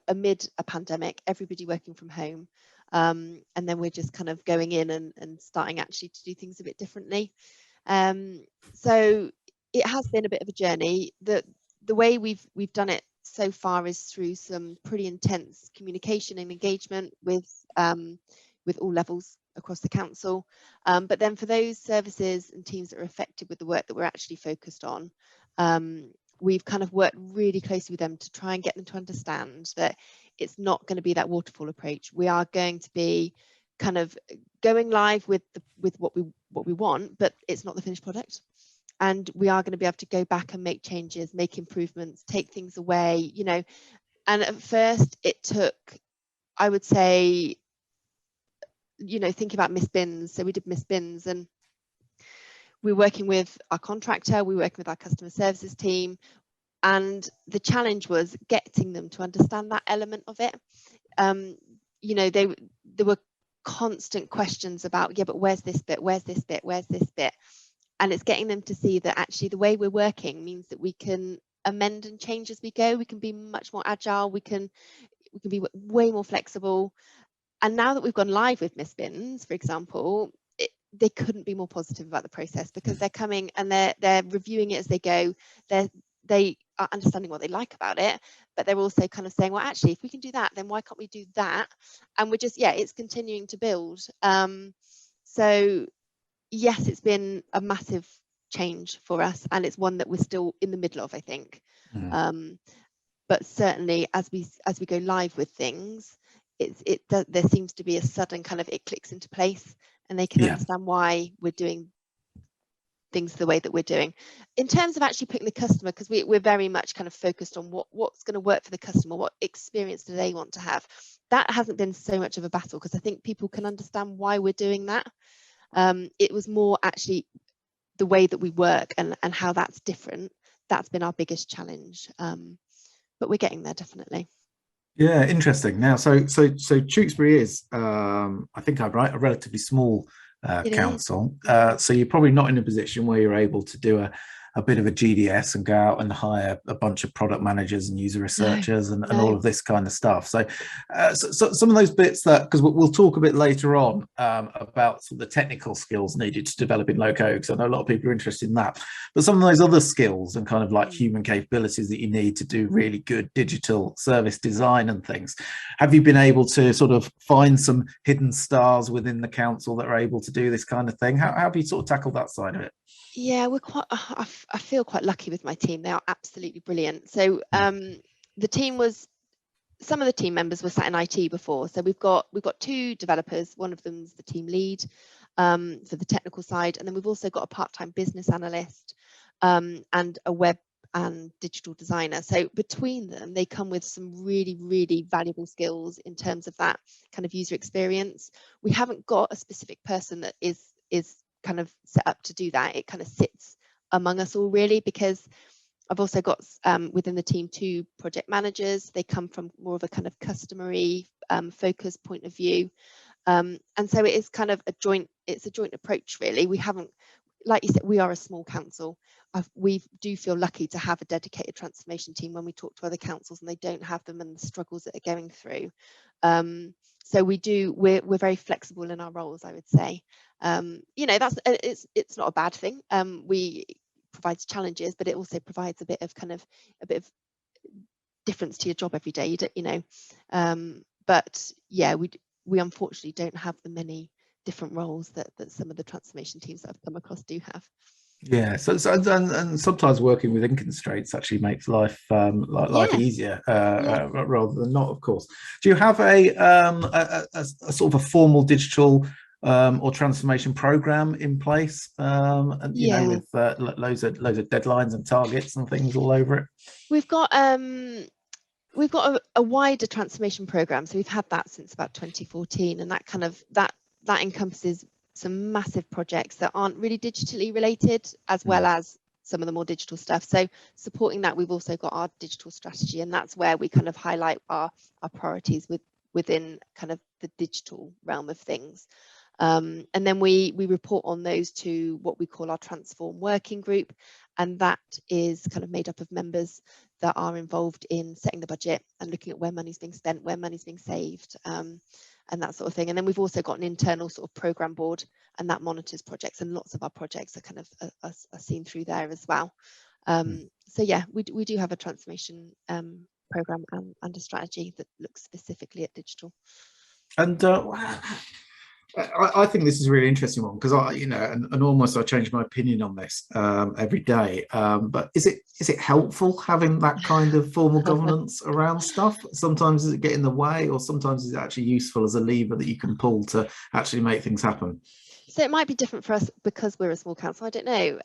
amid a pandemic, everybody working from home. And then we're just kind of going in and starting actually to do things a bit differently. So it has been a bit of a journey. The way we've done it so far is through some pretty intense communication and engagement with all levels across the council. But then for those services and teams that are affected with the work that we're actually focused on, we've kind of worked really closely with them to try and get them to understand that it's not going to be that waterfall approach. We are going to be kind of going live with what we want, but it's not the finished product. And we are going to be able to go back and make changes, make improvements, take things away, And at first it took, I would say, think about missed bins. So we did missed bins, and we're working with our contractor, we're working with our customer services team. And the challenge was getting them to understand that element of it. There were constant questions about, but where's this bit? Where's this bit? Where's this bit? And it's getting them to see that actually the way we're working means that we can amend and change as we go. We can be much more agile. We can be way more flexible. And now that we've gone live with missed bins, for example, they couldn't be more positive about the process, because they're coming and they're reviewing it as they go. They are understanding what they like about it, but they're also kind of saying, well, actually, if we can do that, then why can't we do that? And we're just, it's continuing to build. So yes, it's been a massive change for us, and it's one that we're still in the middle of, I think. But certainly as we go live with things, there seems to be a sudden kind of, it clicks into place, and they can understand why we're doing things the way that we're doing. In terms of actually putting the customer, because we're very much kind of focused on what's going to work for the customer, what experience do they want to have. That hasn't been so much of a battle, because I think people can understand why we're doing that. It was more actually the way that we work and how that's different. That's been our biggest challenge, but we're getting there, definitely. Yeah, interesting. Now, so Tewkesbury is, I think I'm right, a relatively small council. So you're probably not in a position where you're able to do a bit of a GDS and go out and hire a bunch of product managers and user researchers and all of this kind of stuff. So, so some of those bits that, because we'll talk a bit later on about sort of the technical skills needed to develop in low-code, because I know a lot of people are interested in that. But some of those other skills and kind of like human capabilities that you need to do really good digital service design and things, have you been able to sort of find some hidden stars within the council that are able to do this kind of thing? How have you sort of tackled that side of it? Yeah, we're quite. I feel quite lucky with my team. They are absolutely brilliant. So the team was, some of the team members were sat in IT before. So we've got 2 developers. One of them's the team lead for the technical side, and then we've also got a part-time business analyst and a web and digital designer. So between them, they come with some really, really valuable skills in terms of that kind of user experience. We haven't got a specific person that is kind of set up to do that. It kind of sits among us all, really, because I've also got within the team 2 project managers. They come from more of a kind of customery focus point of view, and so it is kind of a joint approach, really. We haven't, like you said, we are a small council. We do feel lucky to have a dedicated transformation team when we talk to other councils and they don't have them and the struggles that are going through. So we're very flexible in our roles, I would say. You know, it's not a bad thing. We provides challenges, but it also provides a bit of difference to your job every day. You know, but yeah, we unfortunately don't have the many different roles that some of the transformation teams that I've come across do have. Yeah, so and sometimes working within constraints actually makes life life easier rather than not, of course. Do you have a sort of a formal digital or transformation program in place? And you know, with loads of deadlines and targets and things all over it. We've got a wider transformation program, so we've had that since about 2014, and that kind of that encompasses some massive projects that aren't really digitally related, as well as some of the more digital stuff. So supporting that, we've also got our digital strategy, and that's where we kind of highlight our priorities within kind of the digital realm of things. And then we report on those to what we call our Transform Working Group, and that is kind of made up of members that are involved in setting the budget and looking at where money's being spent, where money's being saved, and that sort of thing. And then we've also got an internal sort of program board, and that monitors projects, and lots of our projects are kind of are seen through there as well. So yeah, we do have a transformation program and a strategy that looks specifically at digital. And I think this is a really interesting one, because I, you know, and almost I change my opinion on this every day. But is it helpful having that kind of formal governance around stuff? Sometimes does it get in the way, or sometimes is it actually useful as a lever that you can pull to actually make things happen? So it might be different for us because we're a small council. I don't know,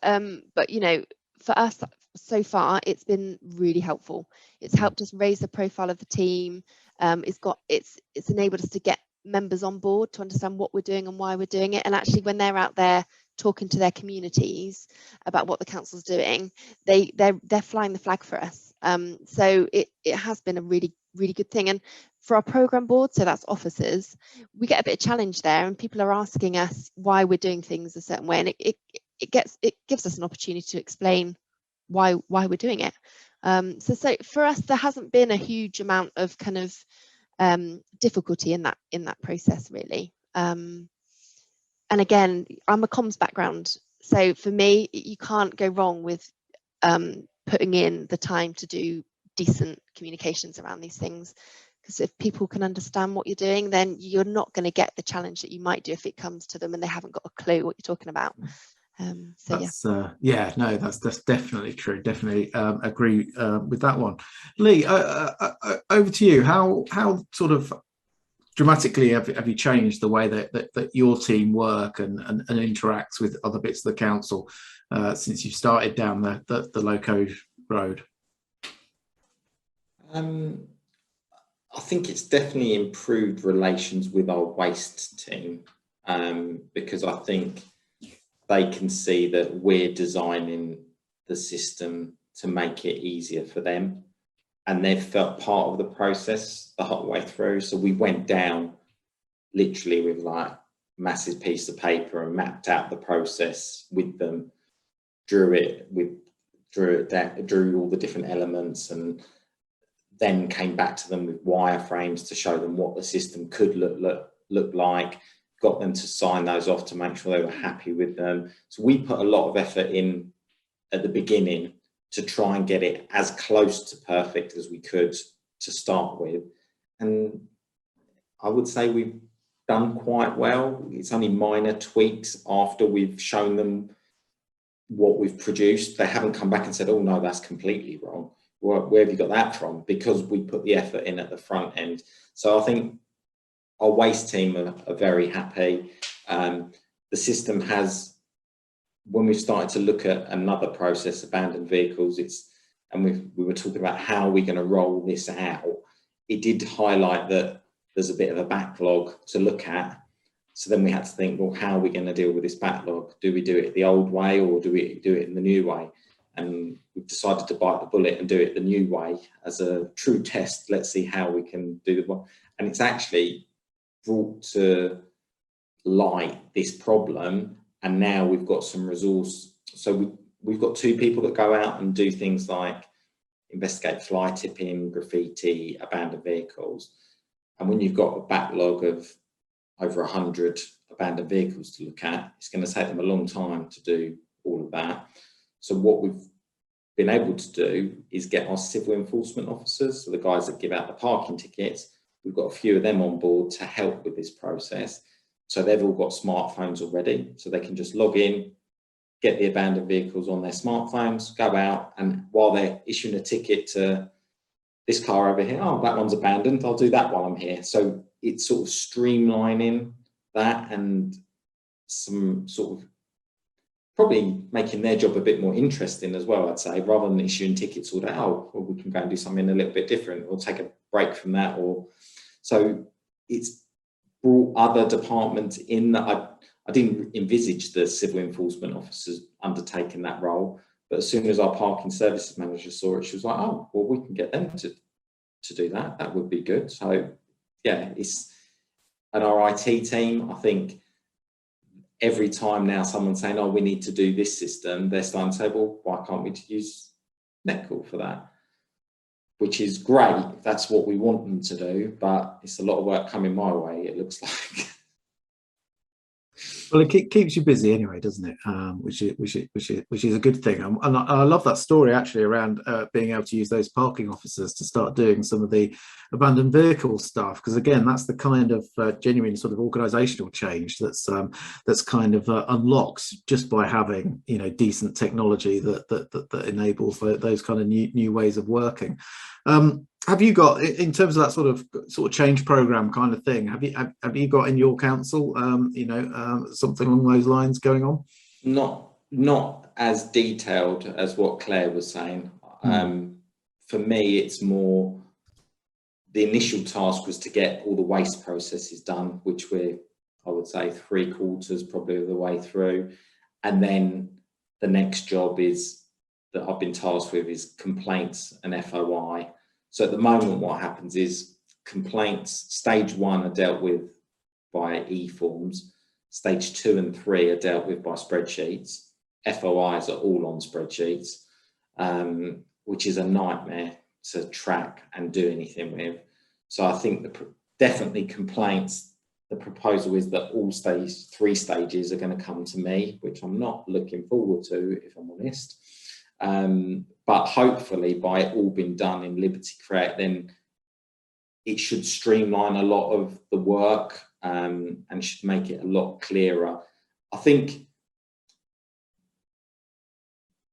but you know, for us so far, it's been really helpful. It's helped us raise the profile of the team. It's enabled us to get members on board to understand what we're doing and why we're doing it, and actually when they're out there talking to their communities about what the council's doing, they're flying the flag for us. So it has been a really good thing. And for our program board, so that's officers, we get a bit of challenge there, and people are asking us why we're doing things a certain way, and it gives us an opportunity to explain why we're doing it. So for us, there hasn't been a huge amount of kind of difficulty in that process, really. And again, I'm a comms background, so for me, you can't go wrong with putting in the time to do decent communications around these things, because if people can understand what you're doing, then you're not going to get the challenge that you might do if it comes to them and they haven't got a clue what you're talking about. So that's, yeah, no, that's definitely true. Definitely agree with that one. Lee, over to you. How sort of dramatically have you changed the way that your team work and interacts with other bits of the council since you started down the Loco road? I think it's definitely improved relations with our waste team, because I think they can see that we're designing the system to make it easier for them, and they've felt part of the process the whole way through. So we went down literally with like a massive piece of paper and mapped out the process with them, drew all the different elements, and then came back to them with wireframes to show them what the system could look like, got them to sign those off to make sure they were happy with them. So we put a lot of effort in at the beginning to try and get it as close to perfect as we could to start with. And I would say we've done quite well. It's only minor tweaks after we've shown them what we've produced. They haven't come back and said, oh no, that's completely wrong. Where have you got that from? Because we put the effort in at the front end. So I think our waste team are very happy. The system has, when we started to look at another process, abandoned vehicles, we were talking about how we're going to roll this out. It did highlight that there's a bit of a backlog to look at. So then we had to think, well, how are we going to deal with this backlog? Do we do it the old way, or do we do it in the new way? And we've decided to bite the bullet and do it the new way as a true test. Let's see how we can do the one. And it's actually brought to light this problem. And now we've got some resource. So we've got 2 people that go out and do things like investigate fly tipping, graffiti, abandoned vehicles. And when you've got a backlog of over 100 abandoned vehicles to look at, it's going to take them a long time to do all of that. So what we've been able to do is get our civil enforcement officers, so the guys that give out the parking tickets, we've got a few of them on board to help with this process. So they've all got smartphones already, so they can just log in, get the abandoned vehicles on their smartphones, go out, and while they're issuing a ticket to this car over here, oh, that one's abandoned, I'll do that while I'm here. So it's sort of streamlining that and some sort of probably making their job a bit more interesting as well, I'd say, rather than issuing tickets all day. Oh, well, we can go and do something a little bit different, or take a break from that. Or so it's brought other departments in that I didn't envisage the civil enforcement officers undertaking that role, but as soon as our parking services manager saw it, she was like, oh, well, we can get them to do that. That would be good. So yeah, and our IT team, I think, every time now someone's saying, oh, we need to do this system, they're starting to say, well, why can't we use Netcall for that? Which is great. That's what we want them to do, but it's a lot of work coming my way, it looks like. Well, it keeps you busy anyway, doesn't it? Which is a good thing. And I love that story actually around being able to use those parking officers to start doing some of the abandoned vehicle stuff. Because again, that's the kind of genuine sort of organisational change that's kind of unlocked just by having, you know, decent technology that enables those kind of new ways of working. Have you got, in terms of that sort of change program kind of thing, have you got in your council, something along those lines going on? Not as detailed as what Claire was saying. For me, it's more, the initial task was to get all the waste processes done, which we're, I would say, 3/4 probably of the way through. And then the next job is that I've been tasked with is complaints and FOI. So at the moment, what happens is complaints, stage 1 are dealt with by e-forms, stage 2 and 3 are dealt with by spreadsheets. FOIs are all on spreadsheets, which is a nightmare to track and do anything with. So I think definitely complaints, the proposal is that all 3 stages are going to come to me, which I'm not looking forward to, if I'm honest. But hopefully by it all being done in Liberty Create, then it should streamline a lot of the work and should make it a lot clearer. I think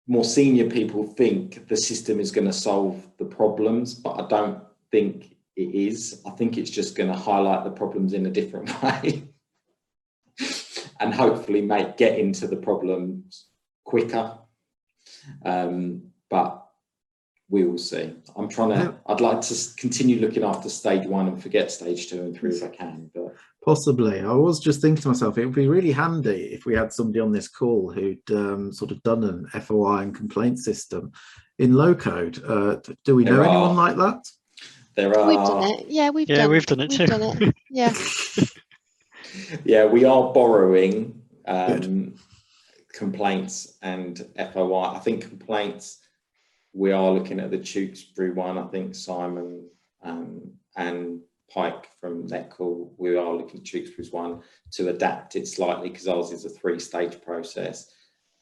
more senior people think the system is going to solve the problems, but I don't think it is. I think it's just going to highlight the problems in a different way and hopefully get into the problems quicker, but we will see. I'd like to continue looking after stage 1 and forget stage 2 and 3 if I can. But possibly, I was just thinking to myself, it would be really handy if we had somebody on this call who'd sort of done an FOI and complaint system in low code. Do we know anyone like that? There are. We've done it. Yeah, we've done it too. Done it. Yeah. Yeah, we are borrowing complaints and FOI. I think complaints, we are looking at the Tewkesbury one. I think Simon and Pike from Netcall, we are looking at Tewkesbury's one to adapt it slightly because ours is a 3-stage process.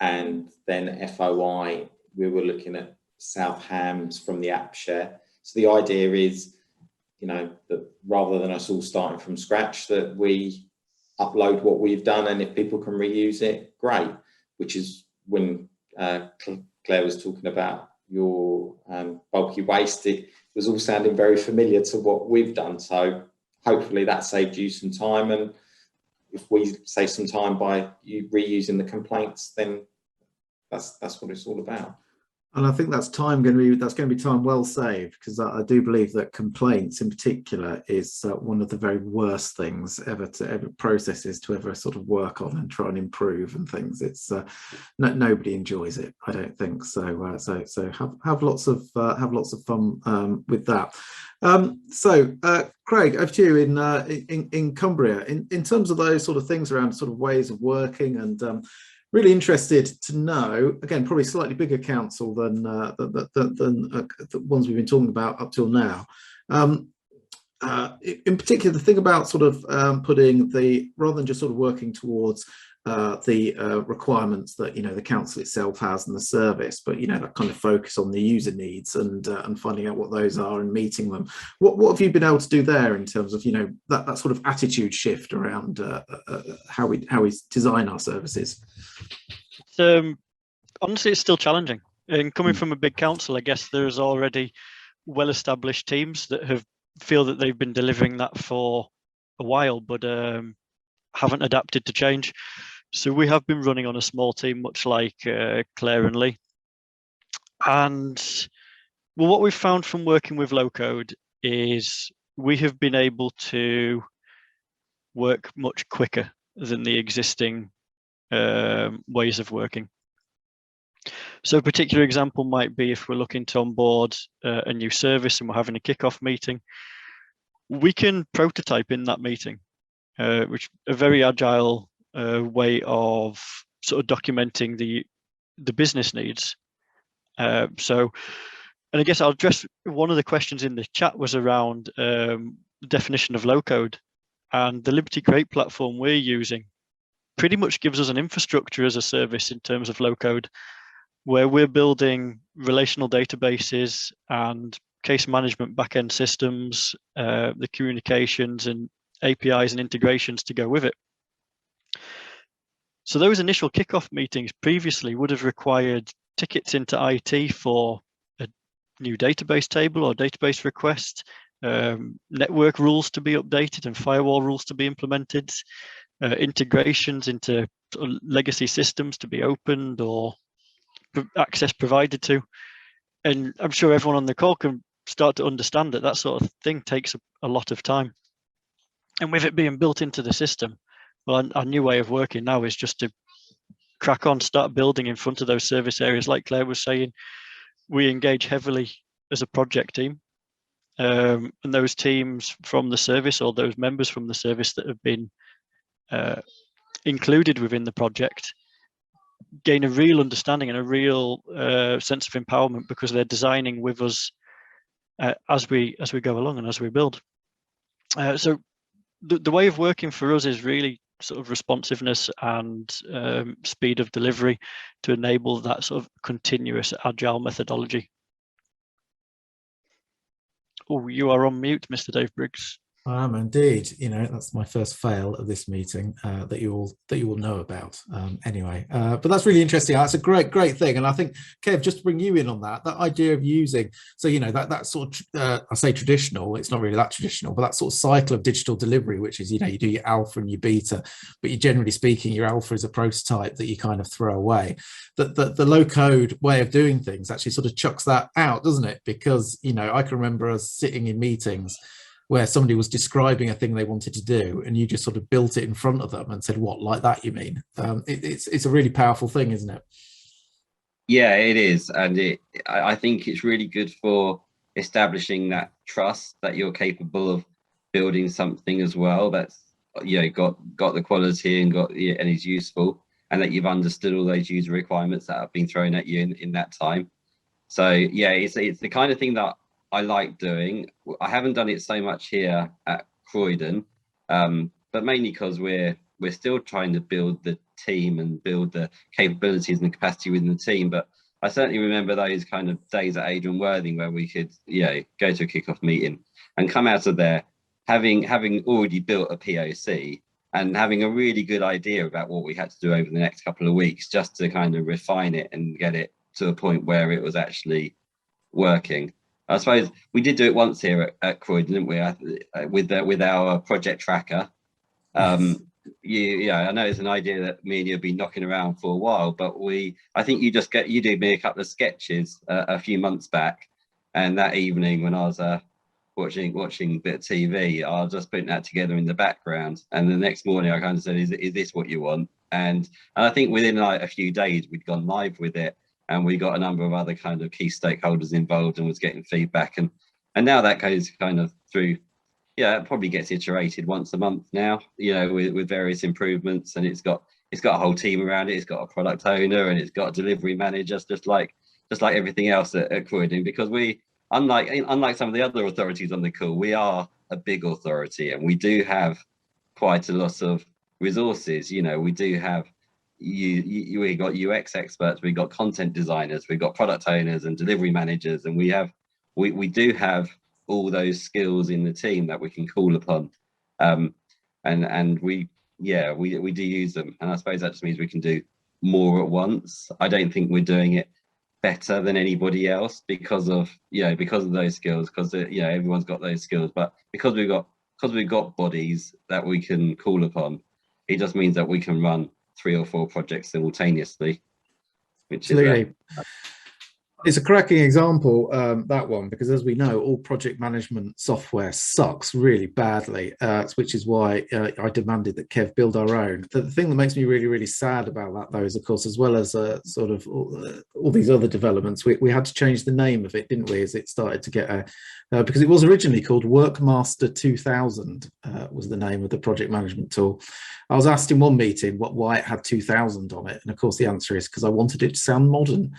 And then FOI, we were looking at South Hams from the app share. So the idea is, you know, that rather than us all starting from scratch, that we upload what we've done, and if people can reuse it, great. Which is when Claire was talking about your bulky waste, it was all sounding very familiar to what we've done. So hopefully that saved you some time, and if we save some time by you reusing the complaints, then that's what it's all about. And I think that's going to be time well saved, because I do believe that complaints in particular is one of the very worst things ever processes to ever sort of work on and try and improve and things. It's nobody enjoys it, I don't think. So have lots of fun with that. Craig, over to you in Cumbria. In terms of those sort of things around sort of ways of working, and really interested to know, again, probably slightly bigger council than the ones we've been talking about up till now. In particular, the thing about sort of putting rather than just sort of working towards the requirements that, you know, the council itself has and the service, but, you know, that kind of focus on the user needs and finding out what those are and meeting them. What have you been able to do there in terms of, you know, that sort of attitude shift around how we design our services? Honestly, it's still challenging. And coming from a big council, I guess there's already well-established teams that feel that they've been delivering that for a while, but haven't adapted to change. So we have been running on a small team, much like Clare and Lee. And well, what we've found from working with low code is we have been able to work much quicker than the existing ways of working. So a particular example might be if we're looking to onboard a new service and we're having a kickoff meeting, we can prototype in that meeting, which is a very agile way of sort of documenting the business needs. And I guess I'll address one of the questions in the chat was around the definition of low code, and the Liberty Create platform we're using pretty much gives us an infrastructure as a service in terms of low code, where we're building relational databases and case management backend systems, the communications and APIs and integrations to go with it. So those initial kickoff meetings previously would have required tickets into IT for a new database table or database request, network rules to be updated and firewall rules to be implemented, integrations into legacy systems to be opened or access provided to. And I'm sure everyone on the call can start to understand that sort of thing takes a lot of time. And with it being built into the system, well, our new way of working now is just to crack on, start building in front of those service areas. Like Claire was saying, we engage heavily as a project team. And those teams from the service, or those members from the service that have been included within the project, gain a real understanding and a real sense of empowerment because they're designing with us as we go along and as we build. So the way of working for us is really sort of responsiveness and speed of delivery to enable that sort of continuous agile methodology. Oh, you are on mute, Mr. Dave Briggs. I am indeed. You know, that's my first fail of this meeting that you all know about. Anyway, but that's really interesting. That's a great thing. And I think, Kev, just to bring you in on that idea of using, so you know, that sort of I say traditional, it's not really that traditional, but that sort of cycle of digital delivery, which is, you know, you do your alpha and your beta, but you generally speaking, your alpha is a prototype that you kind of throw away. The low code way of doing things actually sort of chucks that out, doesn't it? Because, you know, I can remember us sitting in meetings where somebody was describing a thing they wanted to do, and you just sort of built it in front of them and said, "What, like that? You mean?" It's a really powerful thing, isn't it? Yeah, it is, and I think it's really good for establishing that trust that you're capable of building something as well that's, you know, got the quality and and is useful, and that you've understood all those user requirements that have been thrown at you in that time. So yeah, it's the kind of thing that I like doing. I haven't done it so much here at Croydon, but mainly because we're still trying to build the team and build the capabilities and the capacity within the team. But I certainly remember those kind of days at Adrian Worthing where we could, you know, go to a kickoff meeting and come out of there having already built a POC and having a really good idea about what we had to do over the next couple of weeks, just to kind of refine it and get it to a point where it was actually working. I suppose we did do it once here at Croydon, didn't we? With our project tracker. Yeah, I know it's an idea that me and you have been knocking around for a while, but I think you did me a couple of sketches a few months back, and that evening when I was watching a bit of TV, I was just putting that together in the background, and the next morning I kind of said, "Is this what you want?" And I think within like a few days we'd gone live with it. And we got a number of other kind of key stakeholders involved and was getting feedback. And now that goes kind of through, yeah, it probably gets iterated once a month now, you know, with various improvements. And it's got a whole team around it. It's got a product owner and it's got a delivery manager, just like everything else at Croydon, because we, unlike some of the other authorities on the call, we are a big authority and we do have quite a lot of resources. You know, we do have, we got UX experts, we got content designers, we got product owners and delivery managers, and we do have all those skills in the team that we can call upon, and we do use them. And I suppose that just means we can do more at once. I don't think we're doing it better than anybody else because of those skills, because you know, everyone's got those skills, but because we've got bodies that we can call upon, it just means that we can run 3 or 4 projects simultaneously, which Absolutely. It's a cracking example, that one, because as we know, all project management software sucks really badly, which is why I demanded that Kev build our own. The thing that makes me really, really sad about that, though, is, of course, as well as sort of all these other developments, we had to change the name of it, didn't we, as it started to get because it was originally called Workmaster 2000 was the name of the project management tool. I was asked in one meeting why it had 2000 on it, and of course the answer is because I wanted it to sound modern.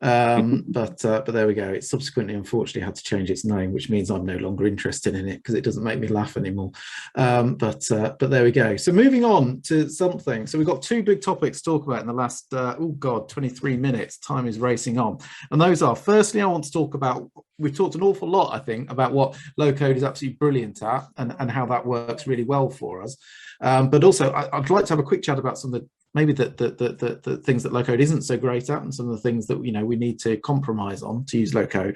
But there we go. It subsequently, unfortunately, had to change its name, which means I'm no longer interested in it because it doesn't make me laugh anymore. But there we go. So moving on to something. So we've got 2 big topics to talk about in the last 23 minutes. Time is racing on, and those are, firstly, I want to talk about, we've talked an awful lot, I think, about what low code is absolutely brilliant at and how that works really well for us. But also I'd like to have a quick chat about some of the maybe the things that low code isn't so great at, and some of the things that, you know, we need to compromise on to use low code.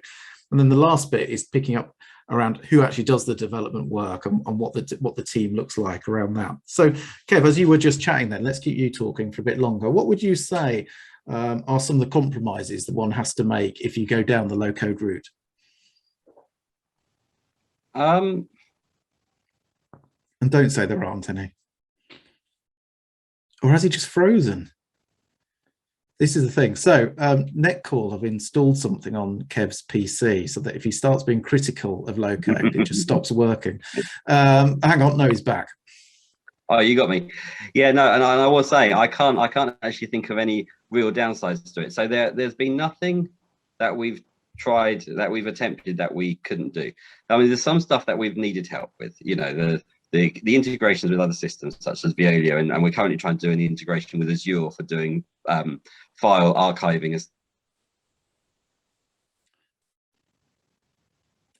And then the last bit is picking up around who actually does the development work and what the team looks like around that. So Kev, as you were just chatting then, let's keep you talking for a bit longer. What would you say are some of the compromises that one has to make if you go down the low code route? And don't say there aren't any. Or has he just frozen? This is the thing. So Netcall have installed something on Kev's PC so that if he starts being critical of low code, it just stops working. Hang on, no, he's back. Oh, you got me. Yeah, no, and I was saying I can't actually think of any real downsides to it. So there's been nothing that we've tried, that we've attempted, that we couldn't do. I mean, there's some stuff that we've needed help with, you know, the integrations with other systems such as Veolia, and we're currently trying to do an integration with Azure for doing file archiving.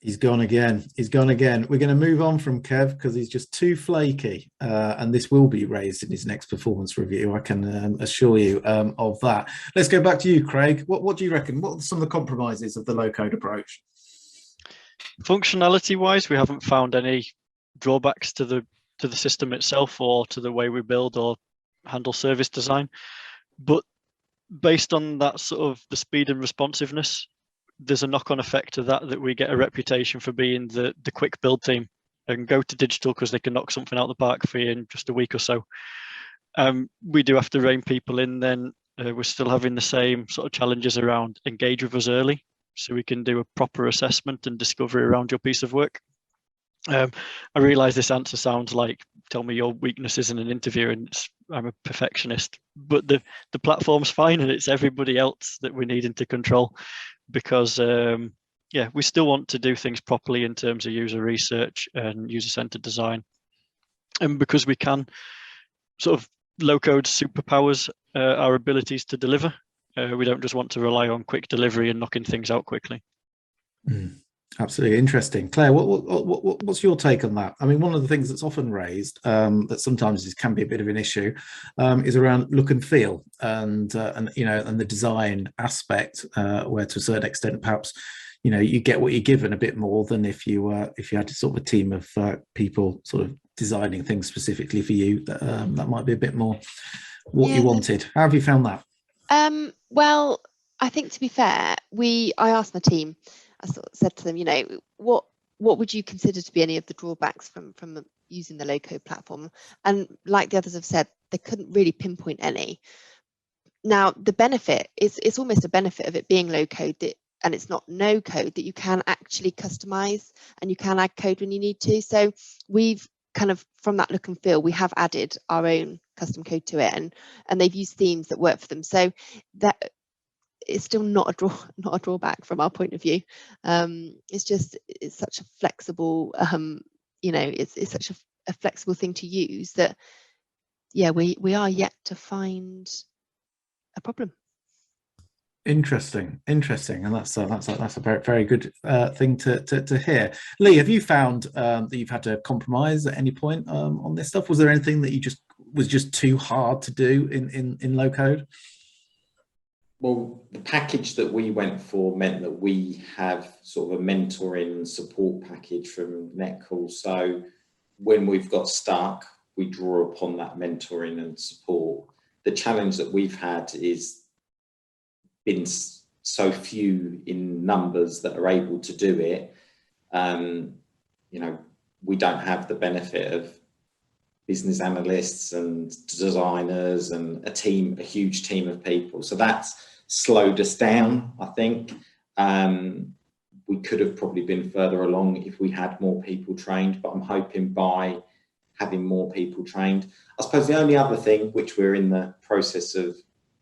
He's gone again. He's gone again. We're going to move on from Kev because he's just too flaky, and this will be raised in his next performance review. I can assure you of that. Let's go back to you, Craig. What do you reckon? What are some of the compromises of the low-code approach? Functionality-wise, we haven't found any drawbacks to the system itself or to the way we build or handle service design. But based on that sort of the speed and responsiveness, there's a knock-on effect to that we get a reputation for being the quick build team and go to digital because they can knock something out the park for you in just a week or so. We do have to rein people in then. We're still having the same sort of challenges around engage with us early so we can do a proper assessment and discovery around your piece of work. I realise this answer sounds like tell me your weaknesses in an interview and I'm a perfectionist, but the platform's fine and it's everybody else that we're needing to control because yeah, we still want to do things properly in terms of user research and user-centered design, and because we can sort of low-code superpowers our abilities to deliver. We don't just want to rely on quick delivery and knocking things out quickly. Absolutely interesting. Claire, what's your take on that? I mean, one of the things that's often raised that sometimes can be a bit of an issue is around look and feel and you know, and the design aspect where to a certain extent perhaps you know you get what you're given a bit more than if you had sort of a team of people sort of designing things specifically for you. That might be a bit more what you wanted. How have you found that? Well, I think to be fair, I asked my team. I sort of said to them, you know, what would you consider to be any of the drawbacks from using the low-code platform? And like the others have said, they couldn't really pinpoint any. Now, the benefit is it's almost a benefit of it being low-code and it's not no-code, that you can actually customize and you can add code when you need to. So we've kind of, from that look and feel, we have added our own custom code to it, and they've used themes that work for them. So that it's still not a drawback from our point of view. It's such a flexible, you know, it's such a flexible thing to use that, yeah, we are yet to find a problem. Interesting, and that's a very, very good thing to hear. Lee, have you found that you've had to compromise at any point on this stuff? Was there anything that you was just too hard to do in low code? Well, the package that we went for meant that we have sort of a mentoring and support package from Netcall. So when we've got stuck, we draw upon that mentoring and support. The challenge that we've had is been so few in numbers that are able to do it. You know, we don't have the benefit of business analysts and designers and a huge team of people. So that's slowed us down, I think. We could have probably been further along if we had more people trained, but I'm hoping by having more people trained. I suppose the only other thing which we're in the process of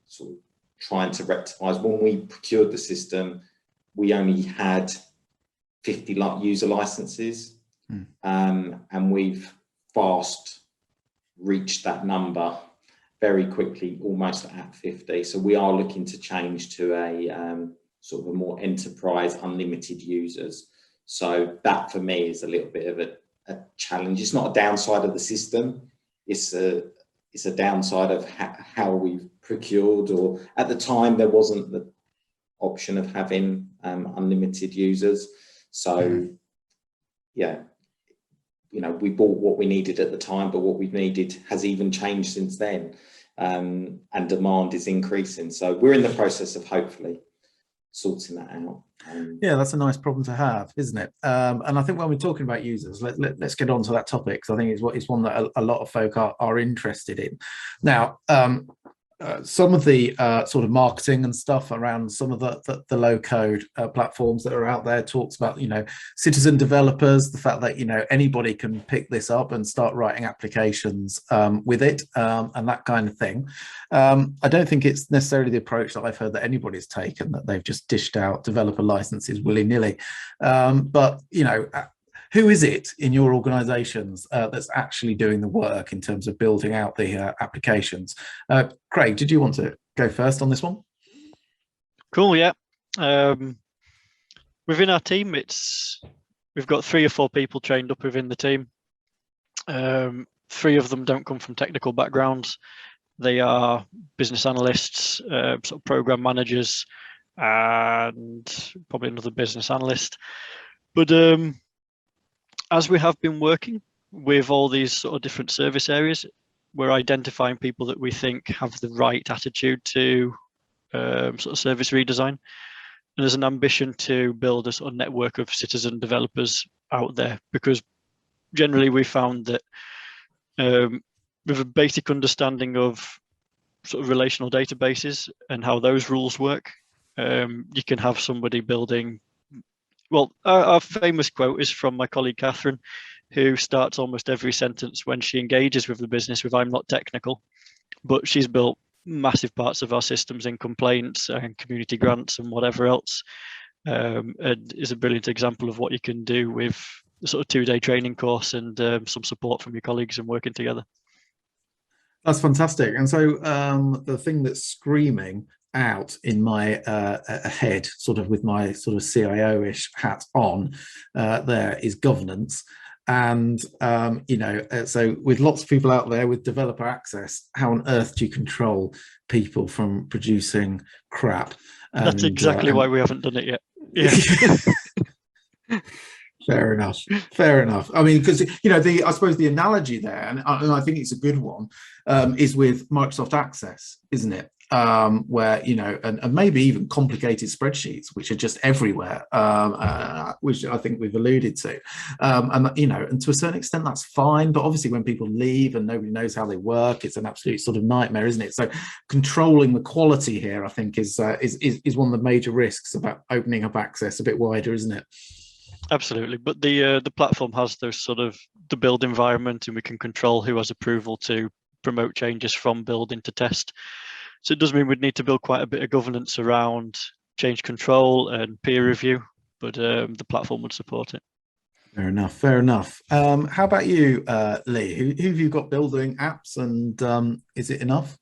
sort of trying to rectify is when we procured the system, we only had 50 user licenses, and we've fast reached that number very quickly, almost at 50. So we are looking to change to a sort of a more enterprise unlimited users. So that for me is a little bit of a challenge. It's not a downside of the system. It's a downside of how we've procured, or at the time there wasn't the option of having unlimited users. So yeah, you know, we bought what we needed at the time, but what we've needed has even changed since then, and demand is increasing. So we're in the process of hopefully sorting that out. Yeah, that's a nice problem to have, isn't it? And I think when we're talking about users, let's get on to that topic, because I think it's one that a lot of folk are interested in. Now, some of the sort of marketing and stuff around some of the low code platforms that are out there talks about, you know, citizen developers, the fact that, you know, anybody can pick this up and start writing applications with it, and that kind of thing. I don't think it's necessarily the approach that I've heard that anybody's taken, that they've just dished out developer licenses willy-nilly. But, you know, who is it in your organisations that's actually doing the work in terms of building out the applications? Craig, did you want to go first on this one? Cool, yeah. Within our team, it's we've got 3 or 4 people trained up within the team. 3 of them don't come from technical backgrounds. They are business analysts, sort of program managers, and probably another business analyst. But as we have been working with all these sort of different service areas, we're identifying people that we think have the right attitude to sort of service redesign. And there's an ambition to build a sort of network of citizen developers out there, because generally we found that with a basic understanding of sort of relational databases and how those rules work, you can have somebody building. Well, our famous quote is from my colleague Catherine, who starts almost every sentence when she engages with the business with "I'm not technical," but she's built massive parts of our systems in complaints and community grants and whatever else, and is a brilliant example of what you can do with the sort of 2-day training course and some support from your colleagues and working together. That's fantastic. And so the thing that's screaming out in my head, sort of with my sort of CIO-ish hat on, there is governance. And, you know, so with lots of people out there with developer access, how on earth do you control people from producing crap? That's exactly why we haven't done it yet. Yeah. Fair enough. Fair enough. I mean, because, you know, I suppose the analogy there, and I think it's a good one, is with Microsoft Access, isn't it? Where, you know, and maybe even complicated spreadsheets, which are just everywhere, which I think we've alluded to. And, you know, and to a certain extent, that's fine. But obviously, when people leave and nobody knows how they work, it's an absolute sort of nightmare, isn't it? So controlling the quality here, I think, is one of the major risks about opening up access a bit wider, isn't it? Absolutely, but the platform has those sort of the build environment, and we can control who has approval to promote changes from build into test. So it does mean we'd need to build quite a bit of governance around change control and peer review, but the platform would support it. Fair enough. Fair enough. How about you, Lee? Who have you got building apps, and is it enough?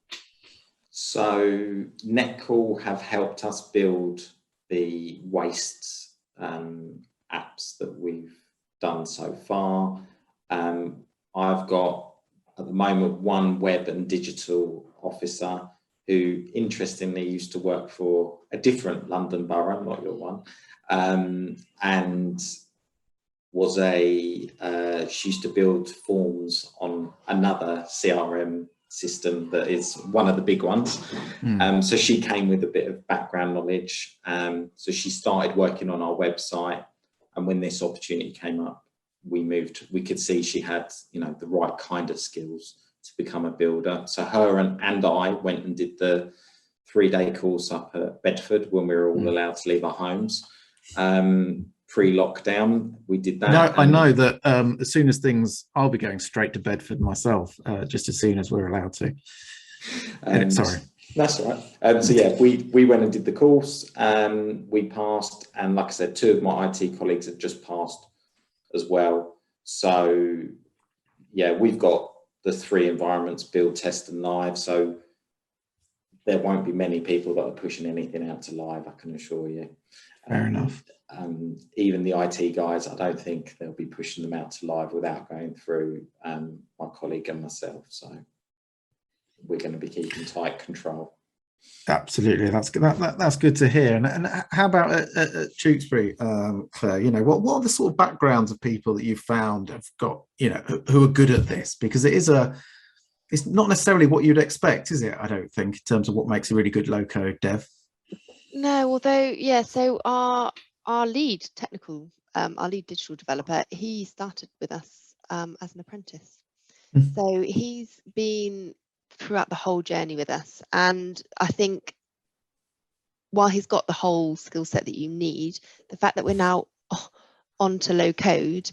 So Netcall have helped us build the waste apps that we've done so far. I've got at the moment one web and digital officer who interestingly used to work for a different London borough, not your one, and was she used to build forms on another CRM system that is one of the big ones. So she came with a bit of background knowledge. So she started working on our website, and when this opportunity came up, we could see she had, you know, the right kind of skills to become a builder. So her and I went and did the 3-day course up at Bedford when we were all allowed to leave our homes. Pre-lockdown, we did that. No, I know that as soon as I'll be going straight to Bedford myself, just as soon as we're allowed to. Sorry. That's all right. So yeah, we went and did the course. We passed, and like I said, 2 of my IT colleagues have just passed as well. So yeah, we've got the 3 environments: build, test, and live. So there won't be many people that are pushing anything out to live, I can assure you. Fair enough. Even the IT guys, I don't think they'll be pushing them out to live without going through my colleague and myself. So we're going to be keeping tight control. Absolutely, that's good to hear. And how about at Tewkesbury, Claire? You know, what are the sort of backgrounds of people that you've found have got, you know, who are good at this? Because it's not necessarily what you'd expect, is it? I don't think, in terms of what makes a really good low-code dev. No, although yeah. So our lead technical, our lead digital developer, he started with us as an apprentice. So he's been throughout the whole journey with us, and I think while he's got the whole skill set that you need, the fact that we're now onto low code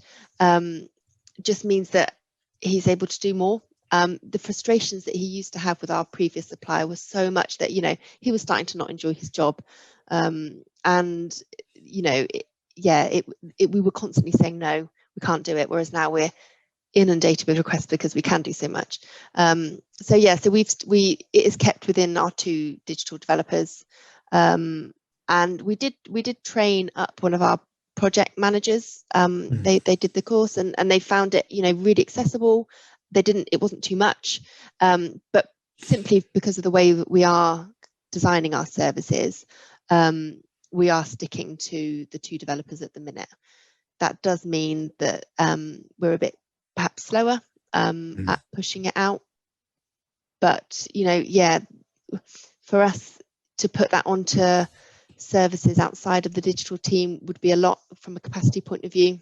just means that he's able to do more. The frustrations that he used to have with our previous supplier was so much that, you know, he was starting to not enjoy his job, and you know, we were constantly saying no, we can't do it, whereas now we're inundated with requests because we can do so much. So yeah, so it is kept within our 2 digital developers, and we did train up one of our project managers. They did the course and they found it, you know, really accessible. It wasn't too much, but simply because of the way that we are designing our services, we are sticking to the 2 developers at the minute. That does mean that we're a bit perhaps slower at pushing it out. But, you know, yeah, for us to put that onto services outside of the digital team would be a lot from a capacity point of view.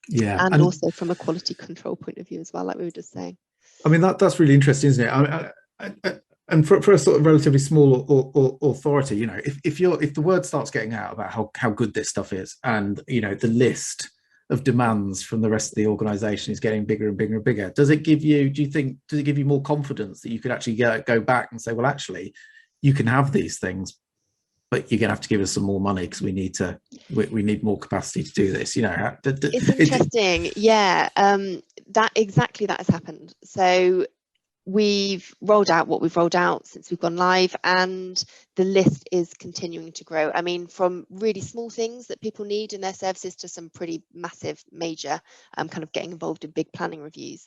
Yeah. And also from a quality control point of view as well, like we were just saying. I mean, that's really interesting, isn't it? And for a sort of relatively small authority, you know, if the word starts getting out about how good this stuff is, and, you know, the list of demands from the rest of the organization is getting bigger and bigger and bigger, does it give you more confidence that you could actually go back and say, well, actually, you can have these things, but you're gonna have to give us some more money because we need more capacity to do this, you know? It's interesting. Yeah, that has happened. So we've rolled out what we've rolled out since we've gone live, and the list is continuing to grow. I mean, from really small things that people need in their services to some pretty massive, major, kind of getting involved in big planning reviews.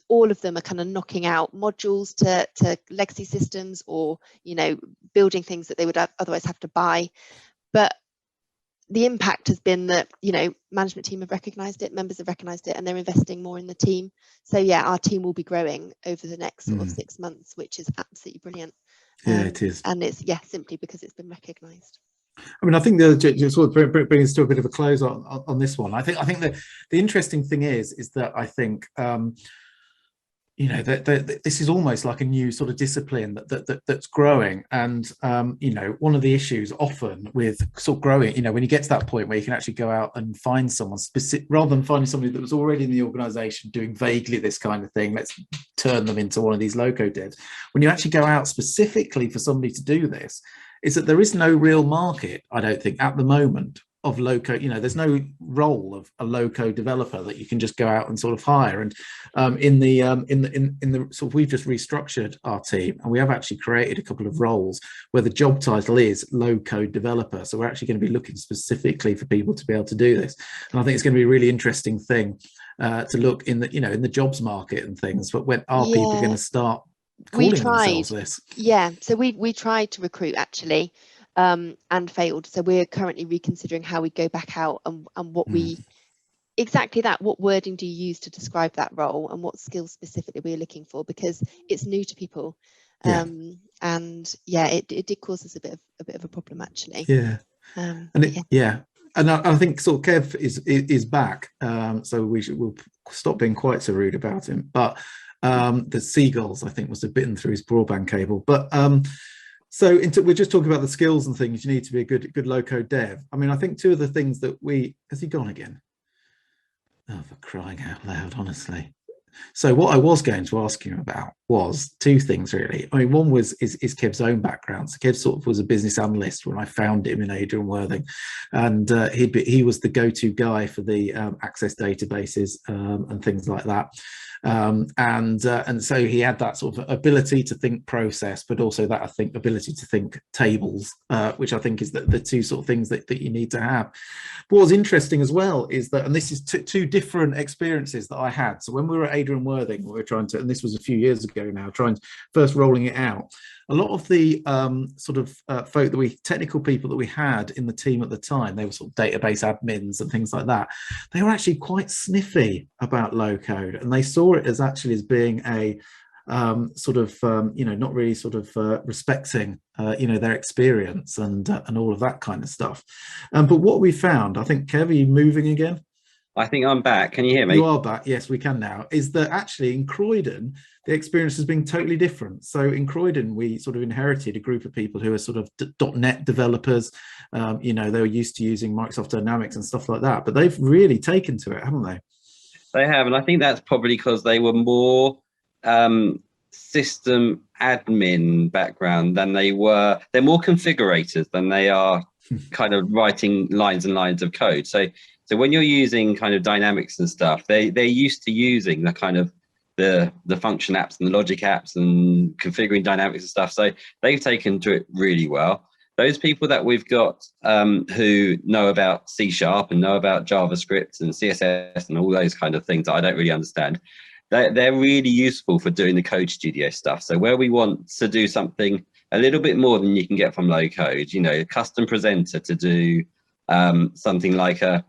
All of them are kind of knocking out modules to legacy systems, or, you know, building things that they would otherwise have to buy. But the impact has been that, you know, management team have recognised it, members have recognised it, and they're investing more in the team. So yeah, our team will be growing over the next sort of 6 months, which is absolutely brilliant. Yeah, it is. And it's, yeah, simply because it's been recognised. I mean, I think the sort of brings us to a bit of a close on this one. I think the interesting thing is that I think you know, this is almost like a new sort of discipline that's growing. And, you know, one of the issues often with sort of growing, you know, when you get to that point where you can actually go out and find someone specific, rather than finding somebody that was already in the organization doing vaguely this kind of thing, let's turn them into one of these loco devs. When you actually go out specifically for somebody to do this, is that there is no real market, I don't think, at the moment, of low-code. You know, there's no role of a low-code developer that you can just go out and sort of hire. And in the sort of, we've just restructured our team, and we have actually created a couple of roles where the job title is low-code developer. So we're actually going to be looking specifically for people to be able to do this. And I think it's going to be a really interesting thing to look in the, you know, in the jobs market and things. But when are people going to start calling themselves this? Yeah, so we tried to recruit actually. And failed. So we're currently reconsidering how we go back out and what we exactly that. What wording do you use to describe that role, and what skills specifically we're looking for, because it's new to people. And yeah, it did cause us a bit of a problem actually. Yeah. And I think sort of Kev is back. So we'll stop being quite so rude about him. But the seagulls, I think, must have bitten through his broadband cable. But so we're just talking about the skills and things you need to be a good low-code dev. I mean, I think two of the things that has he gone again? Oh, for crying out loud, honestly. So what I was going to ask him about was two things, really. I mean, one was is Kev's own background. So Kev sort of was a business analyst when I found him in Adrian Worthing, and he was the go-to guy for the access databases and things like that. And so he had that sort of ability to think process, but also that, I think, ability to think tables, which I think is the two sort of things that you need to have. But what's interesting as well is that, and this is two different experiences that I had. So when we were at Adrian Worthing, we were trying to, and this was a few years ago now, first rolling it out. A lot of the sort of technical people that we had in the team at the time, they were sort of database admins and things like that. They were actually quite sniffy about low code, and they saw it as actually as being a you know, not really sort of respecting you know, their experience and all of that kind of stuff. But what we found, I think, Kev, are you moving again? I think I'm back. Can you hear me? You are back. Yes, we can now. Is that actually in Croydon, the experience has been totally different. So in Croydon, we sort of inherited a group of people who are sort of .NET developers. You know, they were used to using Microsoft Dynamics and stuff like that, but they've really taken to it, haven't they? They have, and I think that's probably because they were more system admin background than they're more configurators than they are kind of writing lines and lines of code. So when you're using kind of Dynamics and stuff, they're used to using the kind of the function apps and the logic apps and configuring Dynamics and stuff. So they've taken to it really well. those people that we've got who know about C# and know about JavaScript and CSS and all those kind of things that I don't really understand, they're really useful for doing the code studio stuff. So where we want to do something a little bit more than you can get from low code, you know, a custom presenter to do something like a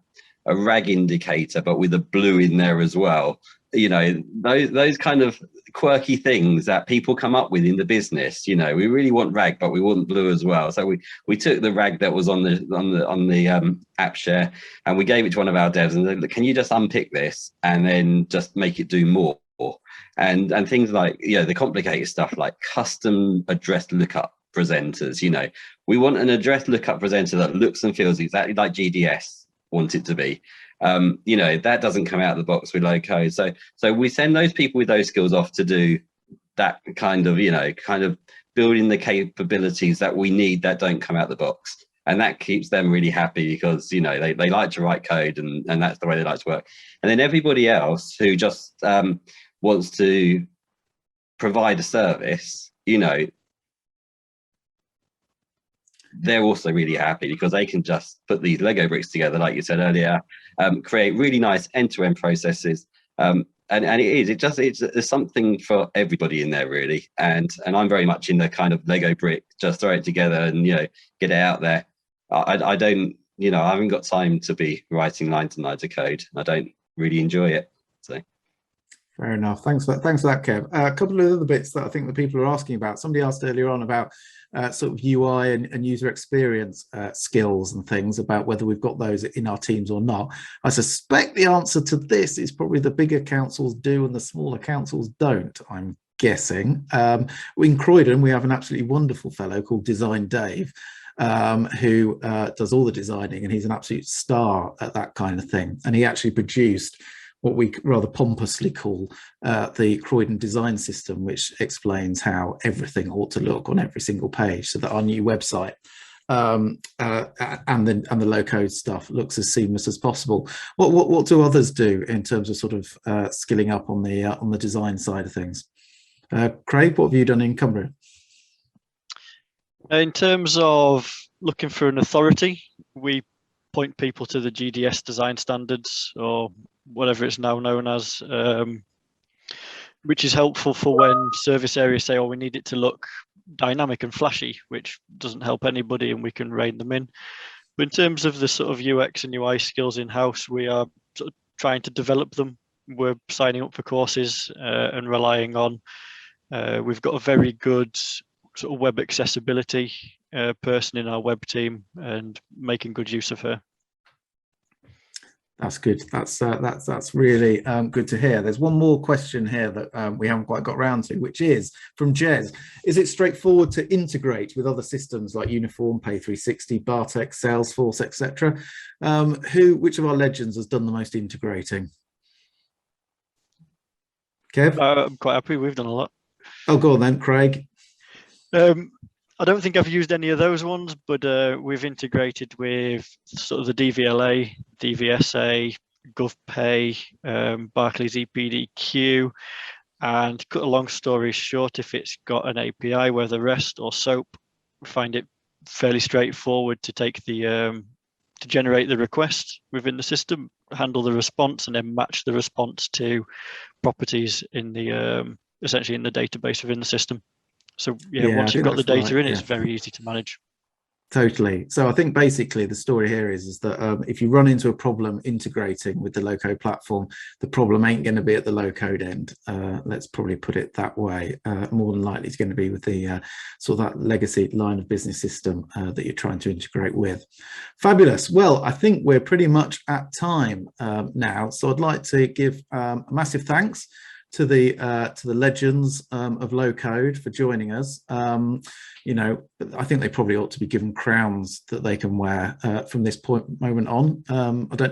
rag indicator, but with a blue in there as well. You know, those kind of quirky things that people come up with in the business. You know, we really want rag, but we want blue as well. So we took the rag that was on the app share, and we gave it to one of our devs and said, can you just unpick this and then just make it do more? And things like, you know, the complicated stuff like custom address lookup presenters. You know, we want an address lookup presenter that looks and feels exactly like GDS want it to be. You know, that doesn't come out of the box with low code. So we send those people with those skills off to do that kind of, you know, kind of building the capabilities that we need that don't come out of the box. And that keeps them really happy because, you know, they like to write code and that's the way they like to work. And then everybody else who just wants to provide a service, you know, they're also really happy because they can just put these Lego bricks together, like you said earlier, create really nice end-to-end processes. And it's something for everybody in there really. And I'm very much in the kind of Lego brick, just throw it together and, you know, get it out there. I don't, you know, I haven't got time to be writing lines and lines of code. I don't really enjoy it. So. Fair enough. Thanks for that, Kev. A couple of other bits that I think the people are asking about. Somebody asked earlier on about sort of UI and user experience skills and things, about whether we've got those in our teams or not. I suspect the answer to this is probably the bigger councils do and the smaller councils don't, I'm guessing. In Croydon, we have an absolutely wonderful fellow called Design Dave, who does all the designing, and he's an absolute star at that kind of thing. And he actually produced what we rather pompously call the Croydon design system, which explains how everything ought to look on every single page, so that our new website and the low code stuff looks as seamless as possible. What do others do in terms of sort of skilling up on the design side of things? Craig, what have you done in Cumbria? In terms of looking for an authority, we point people to the GDS design standards, or whatever it's now known as, which is helpful for when service areas say, oh, we need it to look dynamic and flashy, which doesn't help anybody, and we can rein them in. But in terms of the sort of UX and UI skills in-house, we are sort of trying to develop them. We're signing up for courses and relying on, we've got a very good sort of web accessibility person in our web team and making good use of her. That's good. That's really good to hear. There's one more question here that we haven't quite got around to, which is from Jez. Is it straightforward to integrate with other systems like Uniform, Pay360, Bartek, Salesforce, etc.? Which of our legends has done the most integrating? Kev? I'm quite happy. We've done a lot. Oh, go on then, Craig. I don't think I've used any of those ones, but we've integrated with sort of the DVLA, DVSA, GovPay, Barclays EPDQ, and cut a long story short, if it's got an API, whether REST or SOAP, we find it fairly straightforward to take the to generate the request within the system, handle the response, and then match the response to properties in the essentially in the database within the system. So yeah, once you've got the data in, it's very easy to manage. Totally. So I think basically the story here is that if you run into a problem integrating with the low-code platform, the problem ain't going to be at the low-code end. Let's probably put it that way. More than likely it's going to be with the sort of that legacy line of business system that you're trying to integrate with. Fabulous. Well, I think we're pretty much at time now. So I'd like to give a massive thanks to the legends of low code for joining us. You know, I think they probably ought to be given crowns that they can wear from this moment on. I don't